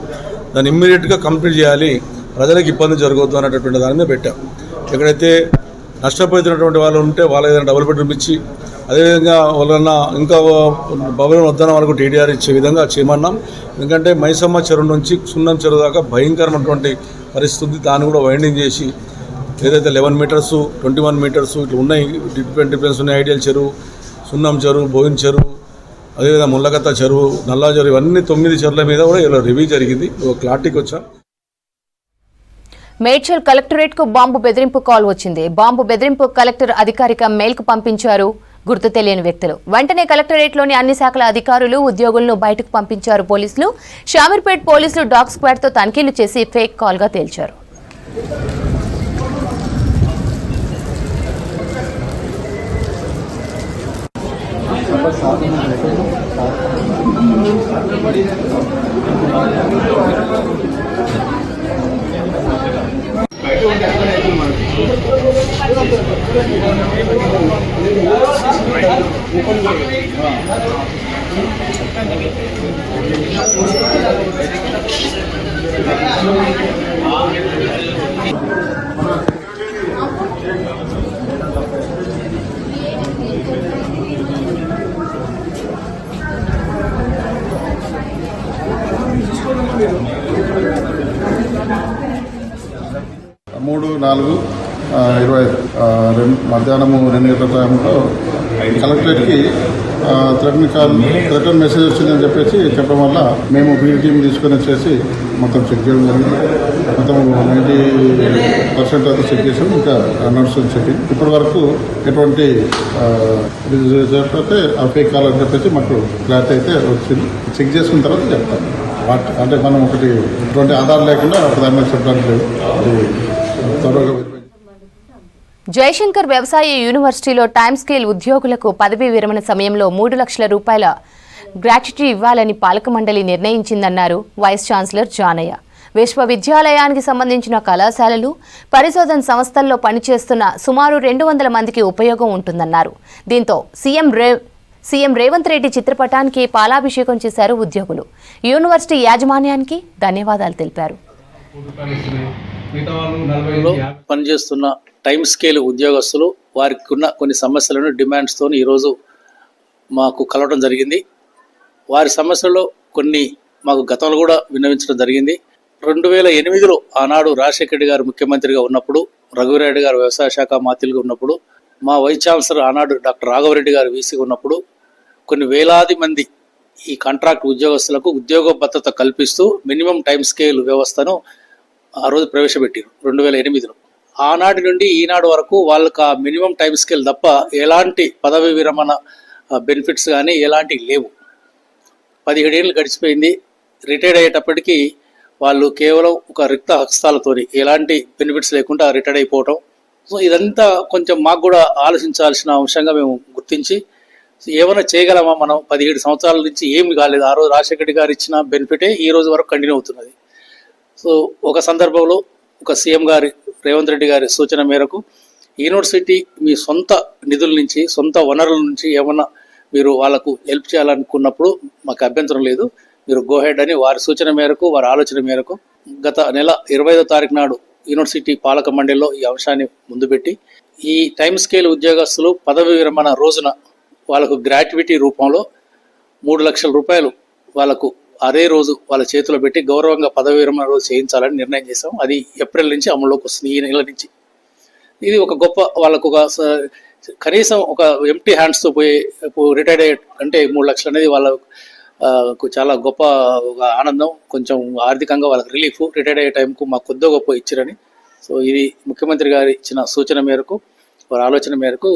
దాన్ని ఇమ్మీడియట్గా కంప్లీట్ చేయాలి, ప్రజలకు ఇబ్బంది జరగవద్దు అనేటటువంటి దాని మీద పెట్టాం. ఎక్కడైతే నష్టపోతున్నటువంటి వాళ్ళు ఉంటే వాళ్ళ ఏదైనా డబుల్ బెడ్రూమ్ ఇచ్చి, అదేవిధంగా వాళ్ళన్నా ఇంకా భవనం వద్దన వాళ్ళకు టీడీఆర్ ఇచ్చే విధంగా చేయమన్నాం. ఎందుకంటే మైసమ్మ చెరువు నుంచి సున్నం చెరువు దాకా భయంకరమైనటువంటి పరిస్థితి. దాన్ని కూడా వైండింగ్ చేసి ఏదైతే 11 మీటర్స్ 21 మీటర్స్ ఇట్లా ఉన్నాయి, డిఫరెన్స్ ఉన్నాయి. ఐడియల్ చెరువు, సున్నం చెరువు, బోయిన్ చెరువు, అదేవిధంగా ముళ్ళకత్త చెరువు, నల్లా చెరువు, ఇవన్నీ 9 చెరువుల మీద కూడా ఇలా రివ్యూ జరిగింది. క్లారిటీకి వచ్చాం. మేడ్చల్ కలెక్టరేట్ కు బాంబు బెదిరింపు కాల్ వచ్చింది. బాంబు బెదిరింపు కలెక్టర్ అధికారిక మెయిల్ కు పంపించారు గుర్తు తెలియని వ్యక్తులు. వెంటనే కలెక్టరేట్లోని అన్ని శాఖల అధికారులు, ఉద్యోగులను బయటకు పంపించారు పోలీసులు. షామీర్పేట్ పోలీసులు డాగ్ స్క్వాడ్ తో తనిఖీలు చేసి ఫేక్ కాల్ గా తేల్చారు. మూడు 4:25 మధ్యాహ్నం 2 గంటల టైంలో కలెక్టరేట్కి థ్రెటన్ మెసేజ్ వచ్చిందని చెప్పడం వల్ల మేము ఫీల్డ్ టీమ్ తీసుకొని వచ్చేసి మొత్తం చెక్ చేయడం జరిగింది. మొత్తం 90% అయితే చెక్ చేసాం. ఇంకా నడుస్తుంది చెకింగ్. ఇప్పటి వరకు ఎటువంటి చెప్పితే ఆ ఫేక్ కాల్ అని చెప్పేసి మాకు క్లారిటీ అయితే వచ్చింది. చెక్ చేసుకున్న తర్వాత చెప్తాం. అంటే మనం ఒకటి ఎటువంటి ఆధారం లేకుండా దాని మీద చెప్పడానికి లేదు. అది త్వరగా జయశంకర్ వ్యవసాయ యూనివర్సిటీలో టైమ్ స్కేల్ ఉద్యోగులకు పదవీ విరమణ సమయంలో 3 లక్షల రూపాయల గ్రాట్యుటీ ఇవ్వాలని పాలక మండలి నిర్ణయించిందన్నారు వైస్ ఛాన్సలర్ జానయ్య. విశ్వవిద్యాలయానికి సంబంధించిన కళాశాలలు, పరిశోధన సంస్థల్లో పనిచేస్తున్న సుమారు 200 మందికి ఉపయోగం ఉంటుందన్నారు. దీంతో సీఎం రేవంత్ రెడ్డి చిత్రపటానికి పాలాభిషేకం చేశారు ఉద్యోగులు. యూనివర్సిటీ యాజమాన్యానికి ధన్యవాదాలు తెలిపారు. పనిచేస్తున్న టైమ్ స్కేల్ ఉద్యోగస్తులు వారికి ఉన్న కొన్ని సమస్యలను డిమాండ్స్తో ఈరోజు మాకు కలవడం జరిగింది. వారి సమస్యల్లో కొన్ని మాకు గతంలో కూడా విన్నవించడం జరిగింది. 2008లో ఆనాడు రాజశేఖర రెడ్డి గారు ముఖ్యమంత్రిగా ఉన్నప్పుడు, రఘువీరెడ్డి గారు వ్యవసాయ శాఖ మంత్రిగా ఉన్నప్పుడు, మా వైస్ ఛాన్సలర్ ఆనాడు డాక్టర్ రాఘవరెడ్డి గారు వీసీగా ఉన్నప్పుడు కొన్ని వేలాది మంది ఈ కాంట్రాక్ట్ ఉద్యోగస్తులకు ఉద్యోగ భద్రత కల్పిస్తూ మినిమం టైమ్ స్కేల్ వ్యవస్థను ఆ రోజు ప్రవేశపెట్టారు 2008లో. ఆనాటి నుండి ఈనాడు వరకు వాళ్ళకి ఆ మినిమం టైమ్ స్కేల్ తప్ప ఎలాంటి పదవి విరమణ బెనిఫిట్స్ కానీ ఎలాంటివి లేవు. 17 ఏళ్ళు గడిచిపోయింది. రిటైర్డ్ అయ్యేటప్పటికీ వాళ్ళు కేవలం ఒక రిక్త హస్తాలతో ఎలాంటి బెనిఫిట్స్ లేకుండా రిటైర్డ్ అయిపోవటం. సో ఇదంతా కొంచెం మాకు కూడా ఆలోచించాల్సిన అంశంగా మేము గుర్తించి ఏమైనా చేయగలమా, మనం 17 సంవత్సరాల నుంచి ఏమి కాలేదు. ఆ రోజు రాజశేఖర గారు ఇచ్చిన బెనిఫిటే ఈ రోజు వరకు కంటిన్యూ అవుతున్నది. సో ఒక సందర్భంలో ఒక సీఎం గారి రేవంత్ రెడ్డి గారి సూచన మేరకు యూనివర్సిటీ మీ సొంత నిధుల నుంచి, సొంత వనరుల నుంచి ఏమన్నా మీరు వాళ్ళకు హెల్ప్ చేయాలనుకున్నప్పుడు మాకు అభ్యంతరం లేదు, మీరు గో హెడ్ అని వారి సూచన మేరకు, వారి ఆలోచన మేరకు గత నెల 25వ తారీఖు నాడు యూనివర్సిటీ పాలక మండలిలో ఈ అంశాన్ని ముందు పెట్టి ఈ టైమ్ స్కేల్ ఉద్యోగస్తులు పదవి విరమణ రోజున వాళ్ళకు గ్రాట్యుటీ రూపంలో 3 లక్షల రూపాయలు వాళ్ళకు అదే రోజు వాళ్ళ చేతిలో పెట్టి గౌరవంగా పదవి విరమణ రోజు చేయించాలని నిర్ణయం చేశాం. అది ఏప్రిల్ నుంచి అమల్లోకి వస్తుంది, ఈ నెల నుంచి. ఇది ఒక గొప్ప వాళ్ళకు ఒక కనీసం ఒక ఎంప్టీ హ్యాండ్స్తో పోయి రిటైర్డ్ అయ్యే అంటే 3 లక్షలు అనేది వాళ్ళకు చాలా గొప్ప ఒక ఆనందం, కొంచెం ఆర్థికంగా వాళ్ళకి రిలీఫ్. రిటైర్డ్ అయ్యే టైంకు మాకు కొద్దిగా గొప్ప ఇచ్చిరని. సో ఇది ముఖ్యమంత్రి గారు ఇచ్చిన సూచన మేరకు, వారి ఆలోచన మేరకు